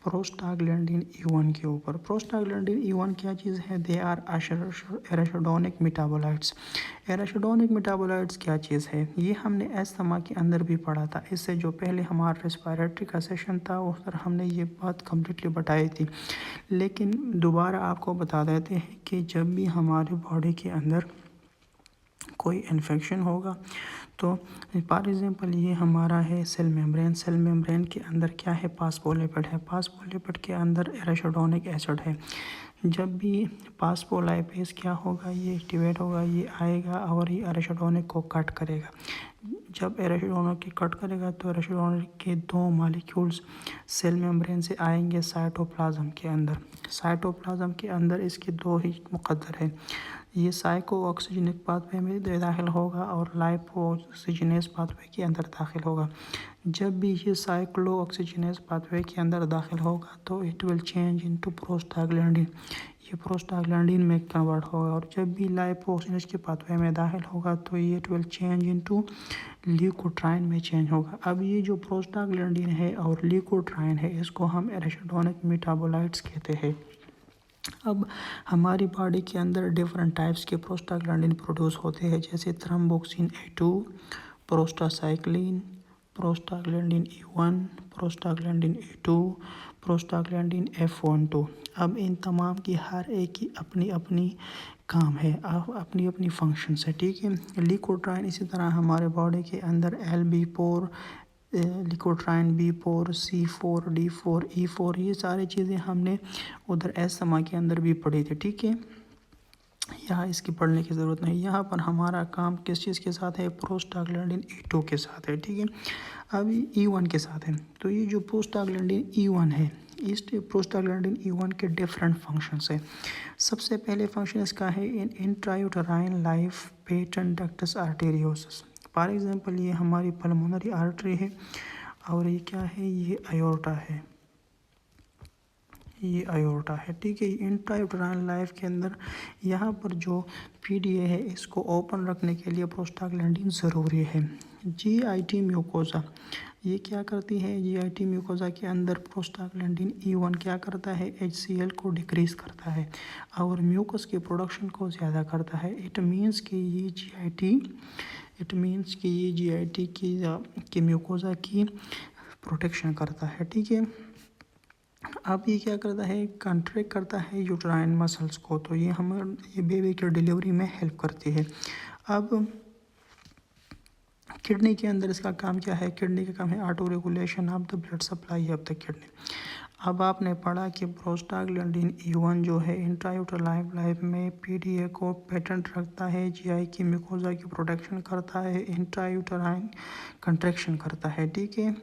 प्रोस्टाग्लैंडिन E1 के ऊपर। प्रोस्टाग्लैंडिन E1 क्या चीज़ है? They are arachidonic metabolites. Arachidonic metabolites क्या चीज़ है? ये हमने एस्थमा के अंदर भी पढ़ा था। इससे जो पहले हमारा रेस्पिरेटरी का सेशन था उस पर हमने ये बात कम्प्लीटली बताई थी, लेकिन दोबारा आपको बता देते हैं कि जब भी हमारे बॉडी के अंदर कोई इन्फेक्शन होगा तो फॉर एग्जांपल ये हमारा है सेल मेम्ब्रेन के अंदर क्या है? फास्फोलिपिड है। फास्फोलिपिड के अंदर एराशिडोनिक एसिड है। जब भी फास्फोलाइपेज क्या होगा? ये एक्टिवेट होगा, ये आएगा और ये एराशिडोनिक को कट करेगा। जब एराशिडोनिक की कट करेगा तो एराशिडोनिक के 2 मॉलिक्यूल्स सेल मेम्ब्रेन से आएंगे साइटोप्लाज्म के अंदर। साइटोप्लाज्म के अंदर इसके 2 ही मुकद्दर है, ये साइको ऑक्सीजनिक पाथवे में दाखिल होगा और लाइपो ऑक्सीजनेस पाथवे के अंदर दाखिल होगा। जब भी ये साइक्लो ऑक्सीजनेस पाथवे के अंदर दाखिल होगा तो it will change into prostaglandin, ये प्रोस्टाग्लैंडिन में कन्वर्ट होगा। और जब भी लाइपो ऑक्सीजनेस के पाथवे में दाखिल होगा तो ये it will change into leukotriene में चेंज होगा। अब ये जो प्रोस्टाग्लैंडिन है और ल्यूकोट्राइन है इसको हम एराशिडोनिक मेटाबोलाइट्स कहते हैं। अब हमारी बॉडी के अंदर डिफरेंट टाइप्स के प्रोस्टाग्लैंडिन प्रोड्यूस होते हैं, जैसे thromboxane A2, prostacyclin, prostaglandin E1, prostaglandin A2, prostaglandin F12। अब इन तमाम की हर एक की अपनी अपनी काम है, अपनी अपनी फंक्शंस है, ठीक है। ल्यूकोट्राइन इसी तरह हमारे बॉडी के अंदर LB4, leukotriene B4, C4, D4, E4, ये सारी चीज़ें हमने उधर एस्थमा के अंदर भी पढ़ी थी, ठीक है। यहाँ इसकी पढ़ने की ज़रूरत नहीं। यहाँ पर हमारा काम किस चीज़ के साथ है? प्रोस्टाग्लैंडिन E2 के साथ है, ठीक है। अब E1 के साथ है। तो ये जो प्रोस्टाग्लैंडिन E1 है, इस प्रोस्टाग्लैंडिन E1 के डिफरेंट फंक्शंस है। सबसे पहले फंक्शन इसका है in intrauterine life patent ductus arteriosus. For example ये हमारी पल्मोनरी आर्टरी है और ये क्या है? ये अयोर्टा है, ये अयोर्टा है, ठीक है। इंट्रायूटेराइन लाइफ के अंदर यहाँ पर जो PDA है इसको ओपन रखने के लिए प्रोस्टाग्लैंडिन ज़रूरी है। GIT म्यूकोसा ये क्या करती है? GIT म्यूकोसा के अंदर प्रोस्टाग्लैंडिन E1 क्या करता है? HCl को डिक्रीज़ करता है और म्यूकस के प्रोडक्शन को ज़्यादा करता है। इट मीन्स कि ये GIT की म्यूकोसा की प्रोटेक्शन करता है, ठीक है। अब ये क्या करता है? कंट्रैक्ट करता है यूट्राइन मसल्स को, तो ये बेबी के डिलीवरी में हेल्प करती है। अब किडनी के अंदर इसका काम क्या है? किडनी का काम है auto regulation of the blood supply of the kidney. अब आपने पढ़ा कि प्रोस्टाग्लैंडिन E1 जो है इंट्रायूटेराइन लाइफ में PDA को पेटेंट रखता है, GI की म्यूकोसा की प्रोटेक्शन करता है, इंट्रायूटेराइन कंट्रैक्शन करता है, ठीक है,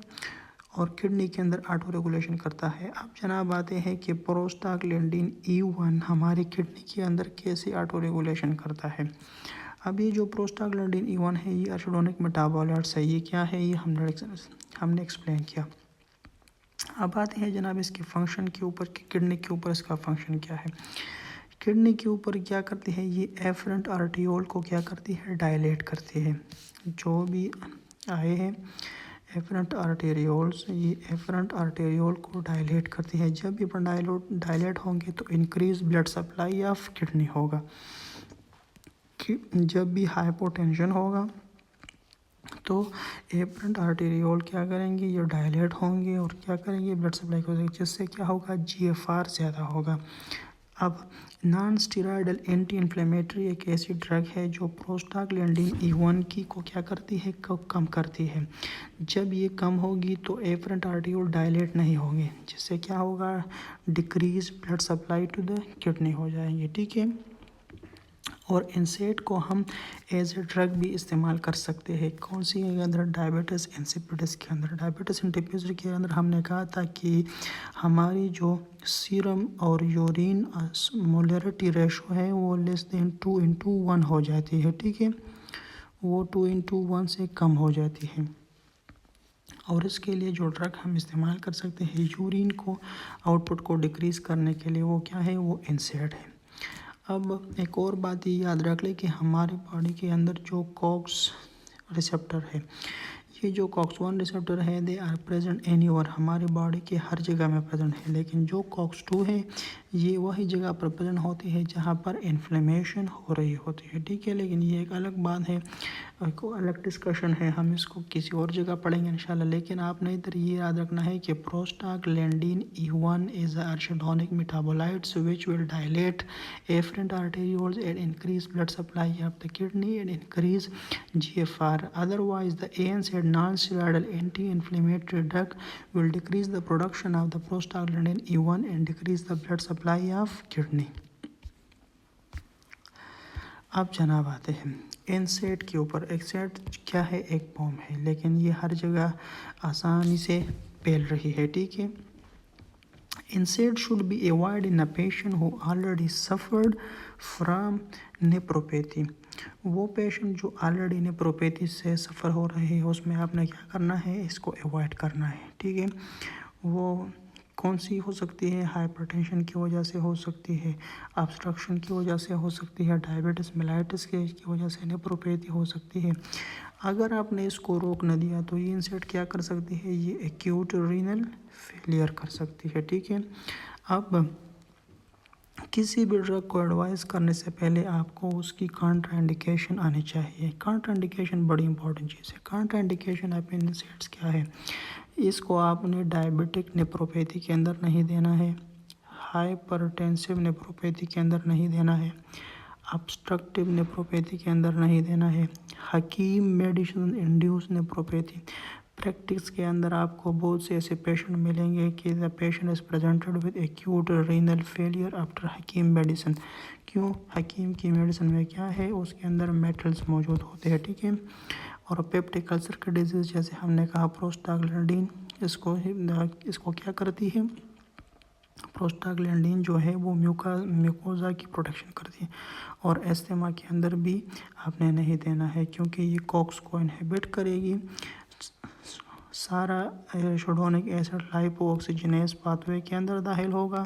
और किडनी के अंदर ऑटो रेगुलेशन करता है। अब जनाब आते हैं कि प्रोस्टाग्लैंडिन E1 हमारी किडनी के अंदर कैसे ऑटो रेगुलेशन करता है। अब ये जो प्रोस्टाग्लैंडिन E1 है ये एराशिडोनिक मेटाबोलाइट्स है। ये क्या है? ये हमने एक्सप्लेन किया। अब आते हैं जनाब इसके फंक्शन के ऊपर कि किडनी के ऊपर इसका फंक्शन क्या है। किडनी के ऊपर क्या करती है? ये एफरेंट आर्टियोल को क्या करती है? डायलेट करती है। जो भी आए हैं एफरेंट आर्टेरियोल्स, ये एफरेंट आर्टेरियोल को डायलेट करती है। जब ये डायलेट होंगे तो increase blood supply of kidney होगा। जब भी हाइपोटेंशन होगा तो एफरेंट आर्टेरियोल क्या करेंगे? ये डायलेट होंगे और क्या करेंगे? ब्लड सप्लाई को, जिससे क्या होगा? GFR ज़्यादा होगा। अब नॉन स्टेरॉयडल एंटी इन्फ्लेमेटरी एक ऐसी ड्रग है जो प्रोस्टाग्लैंडिन E1 की को क्या करती है, कम करती है। जब ये कम होगी तो एफरेंट आर्टियोल डायलेट नहीं होंगे, जिससे क्या होगा, decrease blood supply to the kidney हो जाएंगे, ठीक है। और इंसेट को हम एज ए ड्रग भी इस्तेमाल कर सकते हैं। कौन सी के अंदर, डायबिटीज़ इंसिपिडिस के अंदर। डायबिटीज़ इंसिपिडिस के अंदर हमने कहा था कि हमारी जो सीरम और यूरिन मोलरिटी रेशो है वो <2:1 हो जाती है, ठीक है। वो 2:1 से कम हो जाती है। और इसके लिए जो ड्रग हम इस्तेमाल कर सकते हैं यूरिन को आउटपुट को डिक्रीज़ करने के लिए, वो क्या है, वो इंसेट है। अब एक और बात ये याद रख लें कि हमारे बॉडी के अंदर जो कॉक्स रिसेप्टर है, ये जो COX-1 रिसेप्टर है दे आर प्रेजेंट एनीवेयर, हमारी बॉडी के हर जगह में प्रेजेंट है। लेकिन जो COX-2 है ये वही जगह पर प्रेजेंट होती है जहाँ पर इन्फ्लेमेशन हो रही होती है, ठीक है। लेकिन ये एक अलग बात है, एक अलग डिस्कशन है, हम इसको किसी और जगह पढ़ेंगे इंशाल्लाह। लेकिन आपने इधर ये याद रखना है कि prostaglandin E1 is arachidonic metabolites which will dilate efferent arterioles and increase blood supply of the kidney and increase GFR. Otherwise, the ANSAID non-steroidal anti-inflammatory drug will decrease the production of the prostaglandin E1 and decrease the blood supply of kidney. अब जनाब आते हैं एनसेट के ऊपर। एनसेट क्या है, एक bomb है, लेकिन ये हर जगह आसानी से फैल रही है, ठीक है। NSAID should be avoided in a patient who already suffered from nephropathy. वो पेशेंट जो ऑलरेडी नेप्रोपैथी से सफ़र हो रहे हैं उसमें आपने क्या करना है, इसको अवॉइड करना है, ठीक है। वो कौन सी हो सकती है, हाइपरटेंशन की वजह से हो सकती है, ऑब्स्ट्रक्शन की वजह से हो सकती है, डायबिटीज़ मेलाइटिस की वजह से नेप्रोपैथी हो सकती है। अगर आपने इसको रोक न दिया तो ये इंसेट क्या कर सकती है, ये एक्यूट रीनल फेलियर कर सकती है, ठीक है। अब किसी भी ड्रग को एडवाइस करने से पहले आपको उसकी कॉन्ट्राइंडिकेशन आनी चाहिए। कॉन्ट्राइंडिकेशन बड़ी इंपॉर्टेंट चीज़ है। कॉन्ट्राइंडिकेशन ऑफ इंसेट्स क्या है, इसको आपने डायबिटिक नेप्रोपैथी के अंदर नहीं देना है, हाइपरटेंसिव नेप्रोपैथी के अंदर नहीं देना है, ऑब्स्ट्रक्टिव नेप्रोपैथी के अंदर नहीं देना है, हकीम मेडिसिन इंड्यूस नेप्रोपैथी। प्रैक्टिस के अंदर आपको बहुत से ऐसे पेशेंट मिलेंगे कि the patient is presented with acute renal failure after हकीम मेडिसिन। क्यों, हकीम की मेडिसिन में क्या है, उसके अंदर मेटल्स मौजूद होते हैं, ठीक है। और पेप्टिक अल्सर की डिजीज़ जैसे हमने कहा प्रोस्टाग्लैंडिन, इसको क्या करती है, प्रोस्टाग्लैंडिन जो है वो म्यूकोजा की प्रोटेक्शन करती है। और एस्थमा के अंदर भी आपने नहीं देना है क्योंकि ये कॉक्स को इनहिबिट करेगी। सारा arachidonic acid lipo oxygenase pathway के अंदर दाखिल होगा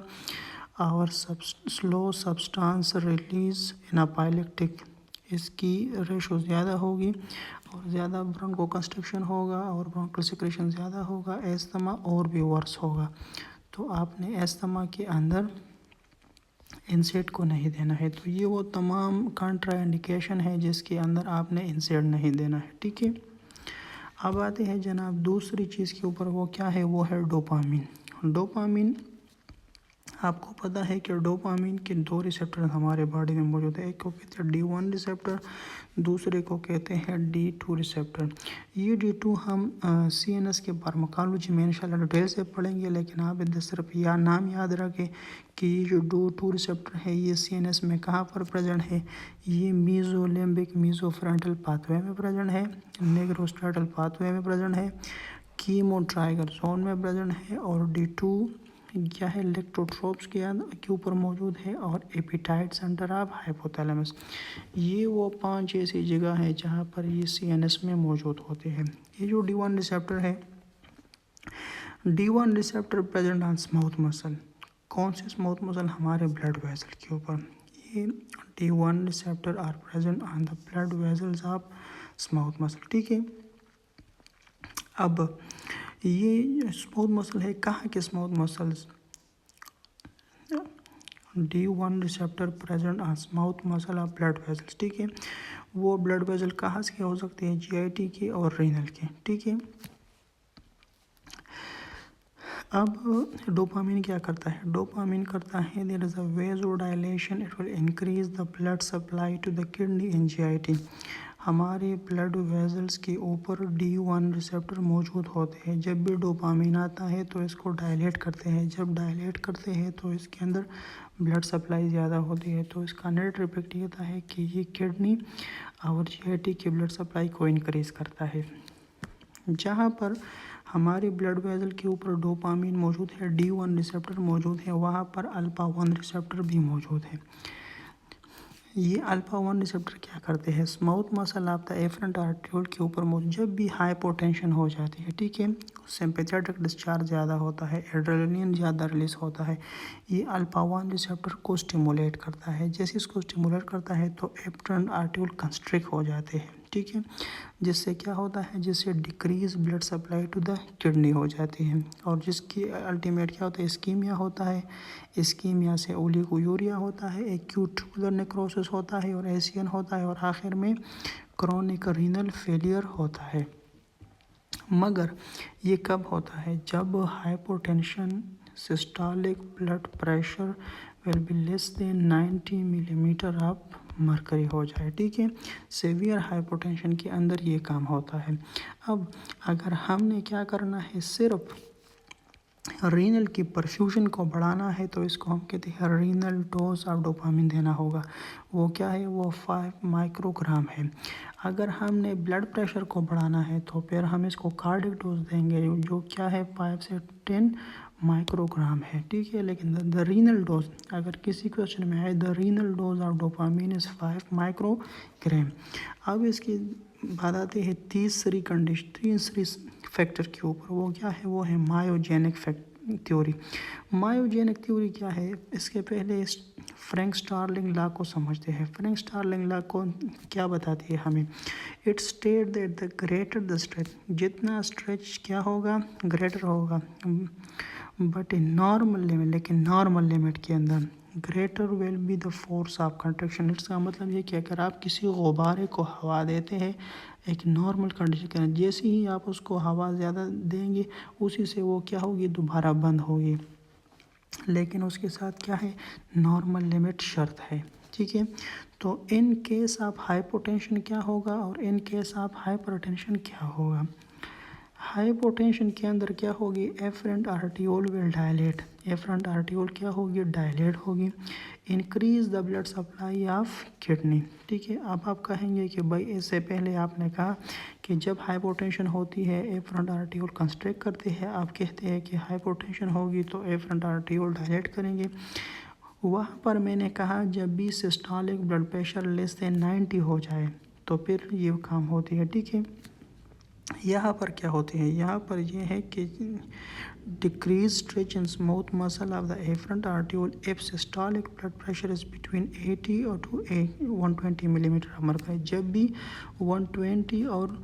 और स्लो सब्सटेंस रिलीज एनापाइलेक्टिक, इसकी रेशो ज़्यादा होगी और ज़्यादा ब्रोंको कंस्ट्रक्शन होगा और ब्रोंकल सिक्रेशन ज़्यादा होगा, एस्थमा और भी वर्स होगा। तो आपने एस्थमा के अंदर इंसेट को नहीं देना है। तो ये वो तमाम कॉन्ट्राइंडिकेशन है जिसके अंदर आपने इंसेट नहीं देना है, ठीक है। अब आते हैं जनाब दूसरी चीज़ के ऊपर, वो क्या है, वो है डोपामिन। डोपामिन आपको पता है कि डोपामिन के 2 रिसेप्टर हमारे बॉडी में मौजूद है, एक को कहते हैं D1 रिसेप्टर, दूसरे को कहते हैं D2 रिसेप्टर। ये D2 हम CNS के फार्माकोलॉजी में इंशाल्लाह डिटेल से पढ़ेंगे, लेकिन आप इधर सिर्फ नाम याद रखें कि ये जो D2 रिसेप्टर है ये CNS में कहाँ पर प्रेजेंट है, ये मीजोलिम्बिक मीजोफ्रंटल पाथवे में प्रेजेंट है, निग्रोस्ट्राटल पाथवे में प्रेजेंट है, कीमोट्राइगर जोन में प्रेजेंट है, और D2 क्या है, इलेक्ट्रोट्रोप्स के ऊपर मौजूद है, और एपिटाइट सेंटर ऑफ हाइपोथैलेमस। ये वो 5 ऐसी जगह है जहाँ पर ये CNS में मौजूद होते हैं। ये जो D1 रिसेप्टर है, D1 receptor present on smooth muscle. कौन से स्माउथ मसल, हमारे ब्लड वेसल के ऊपर। ये D1 receptor are present on the blood vessels of smooth muscle, ठीक है। अब ये स्माउथ मसल है, कहाँ के smooth muscles, D1 receptor present on smooth muscle of blood vessels, ठीक है। वो ब्लड वेसल कहाँ से हो सकते हैं, GIT के और रीनल के, ठीक है। अब डोपामिन क्या करता है? डोपामिन करता है there is a vasodilation, it will increase the blood supply to the kidney in GIT. हमारे ब्लड वेजल्स के ऊपर D1 रिसेप्टर मौजूद होते हैं। जब भी डोपामिन आता है तो इसको डायलेट करते हैं। जब डायलेट करते हैं तो इसके अंदर ब्लड सप्लाई ज़्यादा होती है। तो इसका नेट इफेक्ट ये था है कि ये किडनी और जीआईटी की ब्लड सप्लाई को इनक्रीज़ करता है। जहाँ पर हमारे ब्लड वेसल के ऊपर डोपामिन मौजूद है, D1 रिसेप्टर मौजूद है, वहाँ पर अल्फा 1 रिसेप्टर भी मौजूद है। ये अल्फा 1 रिसेप्टर क्या करते हैं? Smooth muscle of the efferent arteriole के ऊपर मौजूद, जब भी हाइपोटेंशन हो जाती है, ठीक है, सिंपैथेटिक डिस्चार्ज ज़्यादा होता है, एड्रेनलिन ज़्यादा रिलीज होता है, ये अल्फा 1 रिसेप्टर को स्टिमुलेट करता है। जैसे इसको स्टिमुलेट करता है तो एफरेंट आर्ट्रियोल कंस्ट्रिक्ट हो जाते हैं, ठीक है, जिससे क्या होता है, जिससे decrease blood supply to the kidney हो जाती है और जिसकी अल्टीमेट क्या होता है? इस्कीमिया होता है। इस्कीमिया से ओलिगोयूरिया होता है, एक्यूट ट्यूबुलर नेक्रोसिस होता है और एसियन होता है और आखिर में क्रोनिक रीनल फेलियर होता है। मगर ये कब होता है? जब hypotension, systolic blood pressure will be less than 90 millimetre of mercury हो जाए, ठीक है। सीवियर हाइपोटेंशन के अंदर ये काम होता है। अब अगर हमने क्या करना है, सिर्फ रीनल की परफ्यूजन को बढ़ाना है तो इसको हम कहते हैं रीनल डोज ऑफ डोपामिन देना होगा। वो क्या है? वो 5 माइक्रोग्राम है। अगर हमने ब्लड प्रेशर को बढ़ाना है तो फिर हम इसको कार्डिक डोज देंगे जो क्या है 5 से 10 माइक्रोग्राम है, ठीक है। लेकिन द रीनल डोज, अगर किसी क्वेश्चन में है the renal dose of dopamine is 5 microgram. अब इसकी बात आती है तीसरी फैक्टर के ऊपर, वो क्या है? वो है मायोजेनिक थ्योरी। मायोजेनिक थ्योरी क्या है? इसके पहले इस फ्रैंक स्टार्लिंग लॉ को समझते हैं। फ्रैंक स्टार्लिंग लॉ को क्या बताती है हमें? It state that the greater the stretch, जितना स्ट्रेच क्या होगा? ग्रेटर होगा, बट इन नॉर्मल लिमिट, लेकिन नॉर्मल लिमिट के अंदर greater will be the force of contraction. इसका मतलब ये कि अगर आप किसी गुब्बारे को हवा देते हैं एक नॉर्मल कंडीशन के अंदर, जैसे ही आप उसको हवा ज़्यादा देंगे उसी से वो क्या होगी? दोबारा बंद होगी। लेकिन उसके साथ क्या है? नॉर्मल लिमिट शर्त है, ठीक है। तो इन केस ऑफ हाइपोटेंशन क्या होगा और इन केस ऑफ हाइपरटेंशन क्या होगा? हाइपोटेंशन के अंदर क्या होगी? Efferent arteriole will dilate. Efferent arteriole क्या होगी? डायलेट होगी। Increase the blood supply of kidney, ठीक है। अब आप कहेंगे कि भाई इससे पहले आपने कहा कि जब हाइपोटेंशन होती है एफरेंट आर्टियोल कंस्ट्रिक्ट करते हैं, आप कहते हैं कि हाइपोटेंशन होगी तो एफरेंट आर्टियोल डायलेट करेंगे। वहाँ पर मैंने कहा जब भी systolic blood pressure less than 90 हो जाए तो फिर ये काम होती है, ठीक है। यहाँ पर क्या होती है? यहाँ पर यह है कि decrease stretch and smooth muscle of the afferent arteriole if systolic blood pressure is between 80 और 120 मिलीमीटर ऑफ मरकरी। जब भी 120 और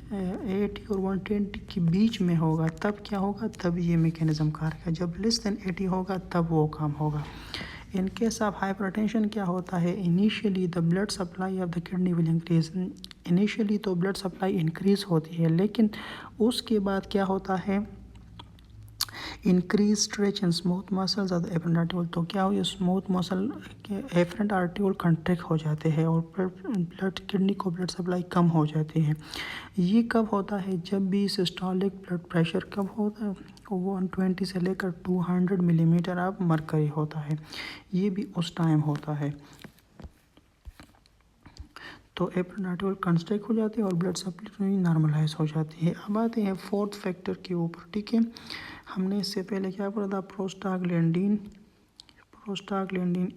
80 और 120 के बीच में होगा तब क्या होगा? तब ये मैकेनिज्म कार्य करेगा। जब लेस देन 80 होगा तब वो काम होगा। इन केस ऑफ हाइपरटेंशन क्या होता है? Initially the blood supply of the kidney will increase. Initially तो ब्लड सप्लाई इंक्रीज होती है, लेकिन उसके बाद क्या होता है? Increase stretch and smooth muscles of the afferent arteriole. तो क्या हो? ये स्मूथ मसल के एफरेंट आर्टियोल कंट्रैक्ट हो जाते हैं और ब्लड किडनी को ब्लड सप्लाई कम हो जाती है। ये कब होता है? जब भी सिस्टोलिक ब्लड प्रेशर कब होता है? 120 से लेकर 200 मिलीमीटर ऑफ मरकरी होता है। ये भी उस टाइम होता है। तो एफरेंट आर्टियोल कंस्ट्रिक्ट हो जाती है और ब्लड सप्लाई नॉर्मलाइज हो जाती है। अब आते हैं फोर्थ फैक्टर के ऊपर, ठीक है। हमने इससे पहले क्या पढ़ा था? प्रोस्टाग्लैंडिन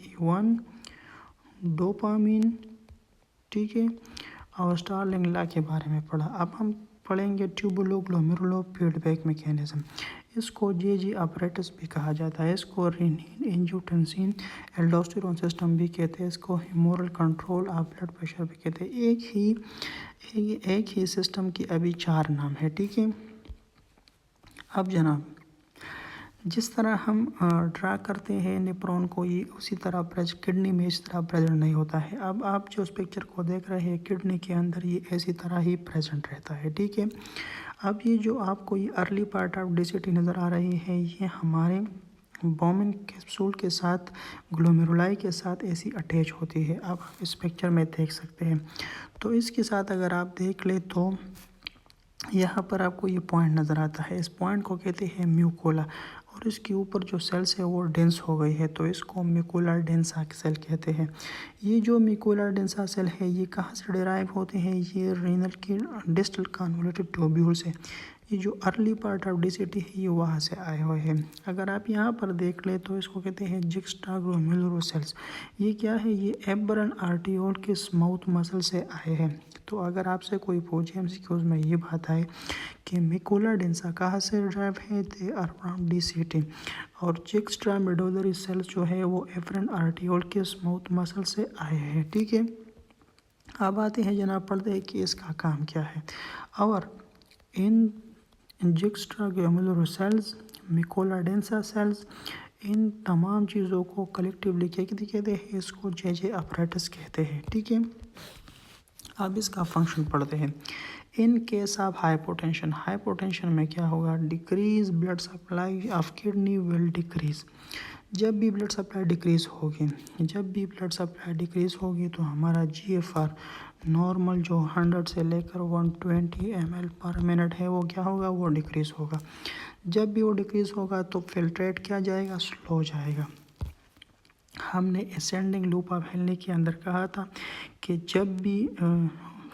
E1, डोपामिन, ठीक है, और स्टार्लिंग लॉ के बारे में पढ़ा। अब हम पढ़ेंगे ट्यूबुलो ग्लोमेरुलो फीडबैक मैकेनिज्म। इसको जेजी अपरेटस भी कहा जाता है। इसको रेनिन, एंजियोटेंसिन, एल्डोस्टेरोन सिस्टम भी कहते हैं। इसको humoral control of blood pressure भी कहते हैं। एक ही सिस्टम की अभी 4 नाम है, ठीक है। अब जनाब जिस तरह हम ड्रा करते हैं नेफ्रॉन को, ये उसी तरह किडनी में इस तरह प्रेजेंट नहीं होता है। अब आप जो इस पिक्चर को देख रहे हैं किडनी के अंदर ये इसी तरह ही प्रेजेंट रहता है, ठीक है। अब ये जो आपको ये अर्ली पार्ट ऑफ DCT नज़र आ रही है, ये हमारे बोमेन कैप्सूल के साथ ग्लोमेरुलाई के साथ ऐसी अटैच होती है। अब आप इस पिक्चर में देख सकते हैं। तो इसके साथ अगर आप देख ले तो यहाँ पर आपको ये पॉइंट नज़र आता है, इस पॉइंट को कहते हैं म्यूकोला, और इसके ऊपर जो सेल्स है वो डेंस हो गई है, तो इसको म्यूकोलर डेंसा सेल कहते हैं। ये जो म्यूकोलर डेंसा सेल है ये कहाँ से डिराइव होते हैं, ये रीनल की डिस्टल कन्वोल्यूटेड ट्यूब्यूल से। ये जो अर्ली पार्ट ऑफ DCT है ये वहाँ से आए हुए हैं। अगर आप यहाँ पर देख ले तो इसको कहते हैं जुक्स्टाग्लोमेरुलर सेल्स। ये क्या है, ये एबरन आर्टियोल के स्माउथ मसल से आए हैं। तो अगर आपसे कोई पूछे MCQs में ये बात आए कि म्यूकोलर डेंसा कहाँ से ड्राइव है, दे आर फ्रॉम DCT। और जुक्स्टामेडुलरी सेल्स जो है वो एबरन आर्टियोल के स्माउथ मसल से आए हैं, ठीक है। अब आते हैं जनाब, पढ़ते हैं कि इसका काम क्या है। और इन जुक्स्टाग्लोमेरुलर सेल्स, म्यूकोलर डेंसा सेल्स, इन तमाम चीज़ों को कलेक्टिवली क्या कहते हैं, इसको JJ अपरेटस कहते हैं, ठीक है। अब इसका फंक्शन पढ़ते हैं। In case of hypotension, hypotension में क्या होगा, decrease blood supply of kidney will decrease. जब भी ब्लड सप्लाई डिक्रीज होगी, जब भी ब्लड सप्लाई डिक्रीज होगी तो हमारा GFR नॉर्मल जो 100 से लेकर 120 ml पर मिनट है वो क्या होगा, वो डिक्रीज होगा। जब भी वो डिक्रीज होगा तो फिल्ट्रेट क्या जाएगा, स्लो जाएगा। हमने असेंडिंग लूप ऑफ हेनली के अंदर कहा था कि जब भी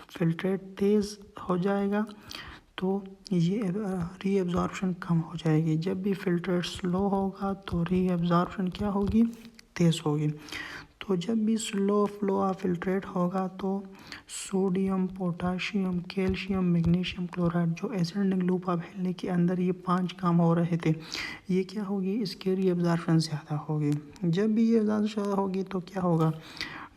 फिल्ट्रेट तेज़ हो जाएगा तो ये रीअब्जॉर्प्शन कम हो जाएगी। जब भी फिल्ट्रेट स्लो होगा तो रीअब्जॉर्प्शन क्या होगी, तेज़ होगी। तो जब भी स्लो फ्लो ऑफ फिल्ट्रेट होगा तो sodium, potassium, calcium, magnesium chloride जो एसेंडिंग लूप ऑफ हेनली के अंदर ये 5 काम हो रहे थे, ये क्या होगी, इसके रीअब्जॉर्प्शन ज़्यादा होगी। जब भी ये ज़्यादा होगी तो क्या होगा,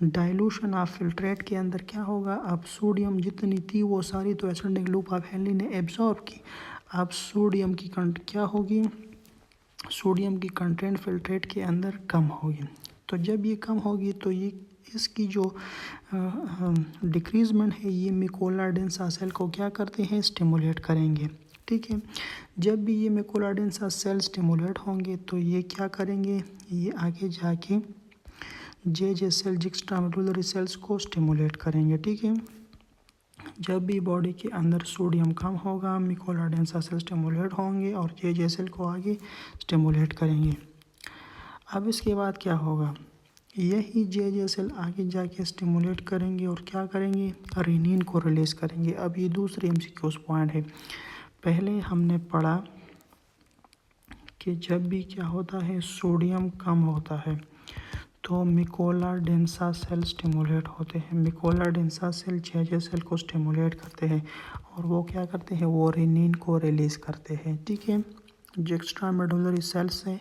डाइल्यूशन ऑफ फिल्ट्रेट के अंदर क्या होगा, अब सोडियम जितनी थी वो सारी तो एसेंडिंग लूप ऑफ हेनली ने एब्जॉर्ब की। अब सोडियम की क्या होगी, सोडियम की कंटेंट फिल्ट्रेट के अंदर कम होगी। तो जब ये कम होगी तो ये इसकी जो डिक्रीजमेंट है ये म्यूकोलर डेंसा सेल को क्या करते हैं, स्टिमुलेट करेंगे, ठीक है। जब भी ये म्यूकोलर डेंसा सेल स्टिमुलेट होंगे तो ये क्या करेंगे, ये आगे जाके JJ सेल, जुक्स्टामेडुलरी सेल्स को स्टिमुलेट करेंगे, ठीक है। जब भी बॉडी के अंदर सोडियम कम होगा म्यूकोलर डेंसा सेल स्टिमुलेट होंगे और JJ सेल को आगे स्टिमुलेट करेंगे। अब इसके बाद क्या होगा, यही JJ सेल आगे जाके स्टिमुलेट करेंगे और क्या करेंगे, रेनिन को रिलीज़ करेंगे। अब ये दूसरे MCQs पॉइंट है। पहले हमने पढ़ा कि जब भी क्या होता है, सोडियम कम होता है तो म्यूकोलर डेंसा सेल स्टिमुलेट होते हैं। म्यूकोलर डेंसा सेल JJ सेल को स्टिमुलेट करते हैं और वो क्या करते हैं, वो रेनिन को रिलीज़ करते हैं, ठीक है। जुक्स्टामेडुलरी सेल से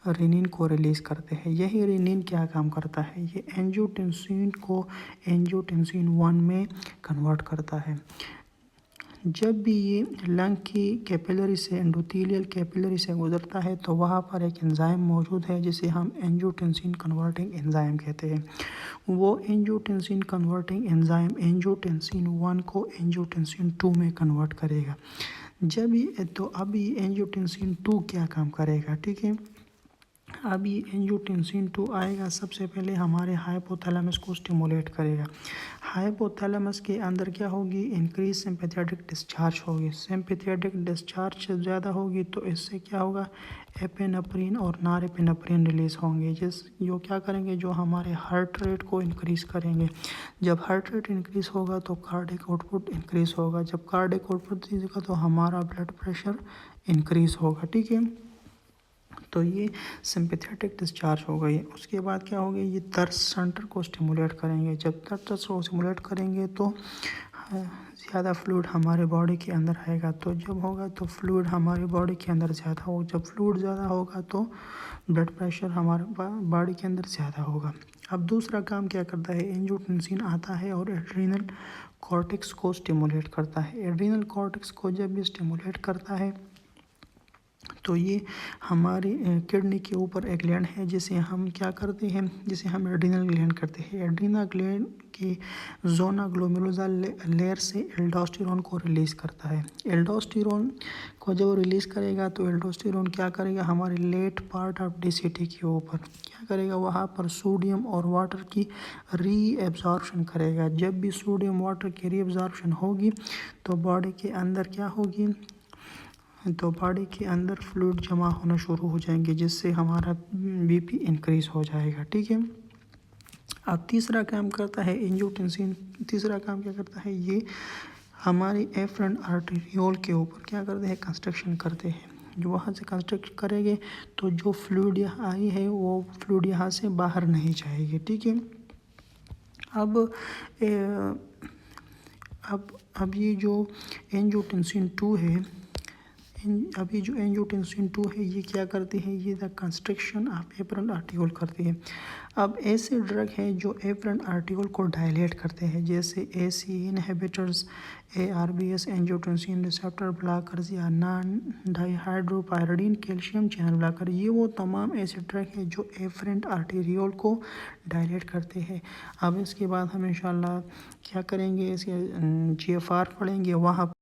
रेनिन को रिलीज़ करते हैं। यही रेनिन क्या काम करता है, ये एंजियोटेंसिन को एंजियोटेंसिन 1 में कन्वर्ट करता है। जब भी ये लंग की कैपिलरी से, एंडोथेलियल कैपिलरी से गुजरता है तो वहाँ पर एक एंजाइम मौजूद है जिसे हम एंजियोटेंसिन कन्वर्टिंग एंजाइम कहते हैं। वो एंजियोटेंसिन कन्वर्टिंग एंजाइम एंजियोटेंसिन 1 को एंजियोटेंसिन 2 में कन्वर्ट करेगा। जब ये तो अब ये एंजियोटेंसिन 2 क्या काम करेगा, ठीक है। अब ये एंजियोटेंसिन 2 आएगा, सबसे पहले हमारे हाइपोथैलेमस को स्टिमुलेट करेगा। हाइपोथैलेमस के अंदर क्या होगी, इंक्रीज सिंपैथेटिक डिस्चार्ज होगी। सिंपैथेटिक डिस्चार्ज ज़्यादा होगी तो इससे क्या होगा, एपिनेफ्रिन और नॉरएपिनेफ्रिन रिलीज़ होंगे जो क्या करेंगे, जो हमारे हार्ट रेट को इंक्रीज़ करेंगे। जब हार्ट रेट इंक्रीज़ होगा तो कार्डिक आउटपुट इंक्रीज़ होगा। जब कार्डिक आउटपुट होगा तो हमारा ब्लड प्रेशर इंक्रीज़ होगा, ठीक है। तो ये सिंपैथेटिक डिस्चार्ज हो गई। उसके बाद क्या होगा, ये थर्स्ट सेंटर को स्टिमुलेट करेंगे। जब थर्स्ट को स्टिमुलेट करेंगे तो ज़्यादा फ्लूइड हमारे बॉडी के अंदर आएगा। तो जब होगा तो फ्लूइड हमारे बॉडी के अंदर ज़्यादा हो, जब फ्लूइड ज़्यादा होगा तो ब्लड प्रेशर हमारे बॉडी के अंदर ज़्यादा होगा। अब दूसरा काम क्या करता है, एंजियोटेंसिन आता है और एड्रीनल कॉर्टेक्स को स्टिमुलेट करता है। एड्रीनल कॉर्टेक्स को जब भी स्टिमुलेट करता है तो ये हमारी किडनी के ऊपर एक ग्लैंड है जिसे हम क्या करते हैं, जिसे हम एड्रीनल ग्लैंड करते हैं। एड्रीनल ग्लैंड की जोना ग्लोमेरुलर लेयर से एल्डोस्टेरोन को रिलीज़ करता है। एल्डोस्टेरोन को जब रिलीज़ करेगा तो एल्डोस्टेरोन क्या करेगा, हमारे लेट पार्ट ऑफ DCT के ऊपर क्या करेगा, वहाँ पर सोडियम और वाटर की रीएब्जॉर्प्शन करेगा। जब भी सोडियम वाटर की रीएब्जॉर्प्शन होगी तो बॉडी के अंदर क्या होगी, तो बॉडी के अंदर फ्लूइड जमा होना शुरू हो जाएंगे, जिससे हमारा BP इंक्रीज़ हो जाएगा। ठीक है। अब तीसरा काम करता है एंजियोटेंसिन। तीसरा काम क्या करता है, ये हमारी एफरेंट आर्टेरियोल के ऊपर क्या करते हैं, कंस्ट्रक्शन करते हैं। जो वहाँ से कंस्ट्रक्ट करेंगे तो जो फ्लूइड यहाँ आई है वो फ्लूइड यहाँ से बाहर नहीं जाएगी। ठीक है। अब ये जो एंजियोटेंसिन 2 है, अभी जो एंजियोटेंसिन 2 है ये क्या करती है, ये the construction of afferent arteriole करती है। अब ऐसे ड्रग हैं जो एफरेंट आर्टियोल को डायलेट करते हैं, जैसे ACE inhibitors, ARBs angiotensin receptor blockers या नॉन डाइहाइड्रोपायरिडीन कैल्शियम चैनल ब्लॉकर। ये वो तमाम ऐसे ड्रग हैं जो एफरेंट आर्टेरियोल को डायलेट करते हैं। अब इसके बाद हम इंशाल्लाह क्या करेंगे, इसके GFR पढ़ेंगे। वहाँ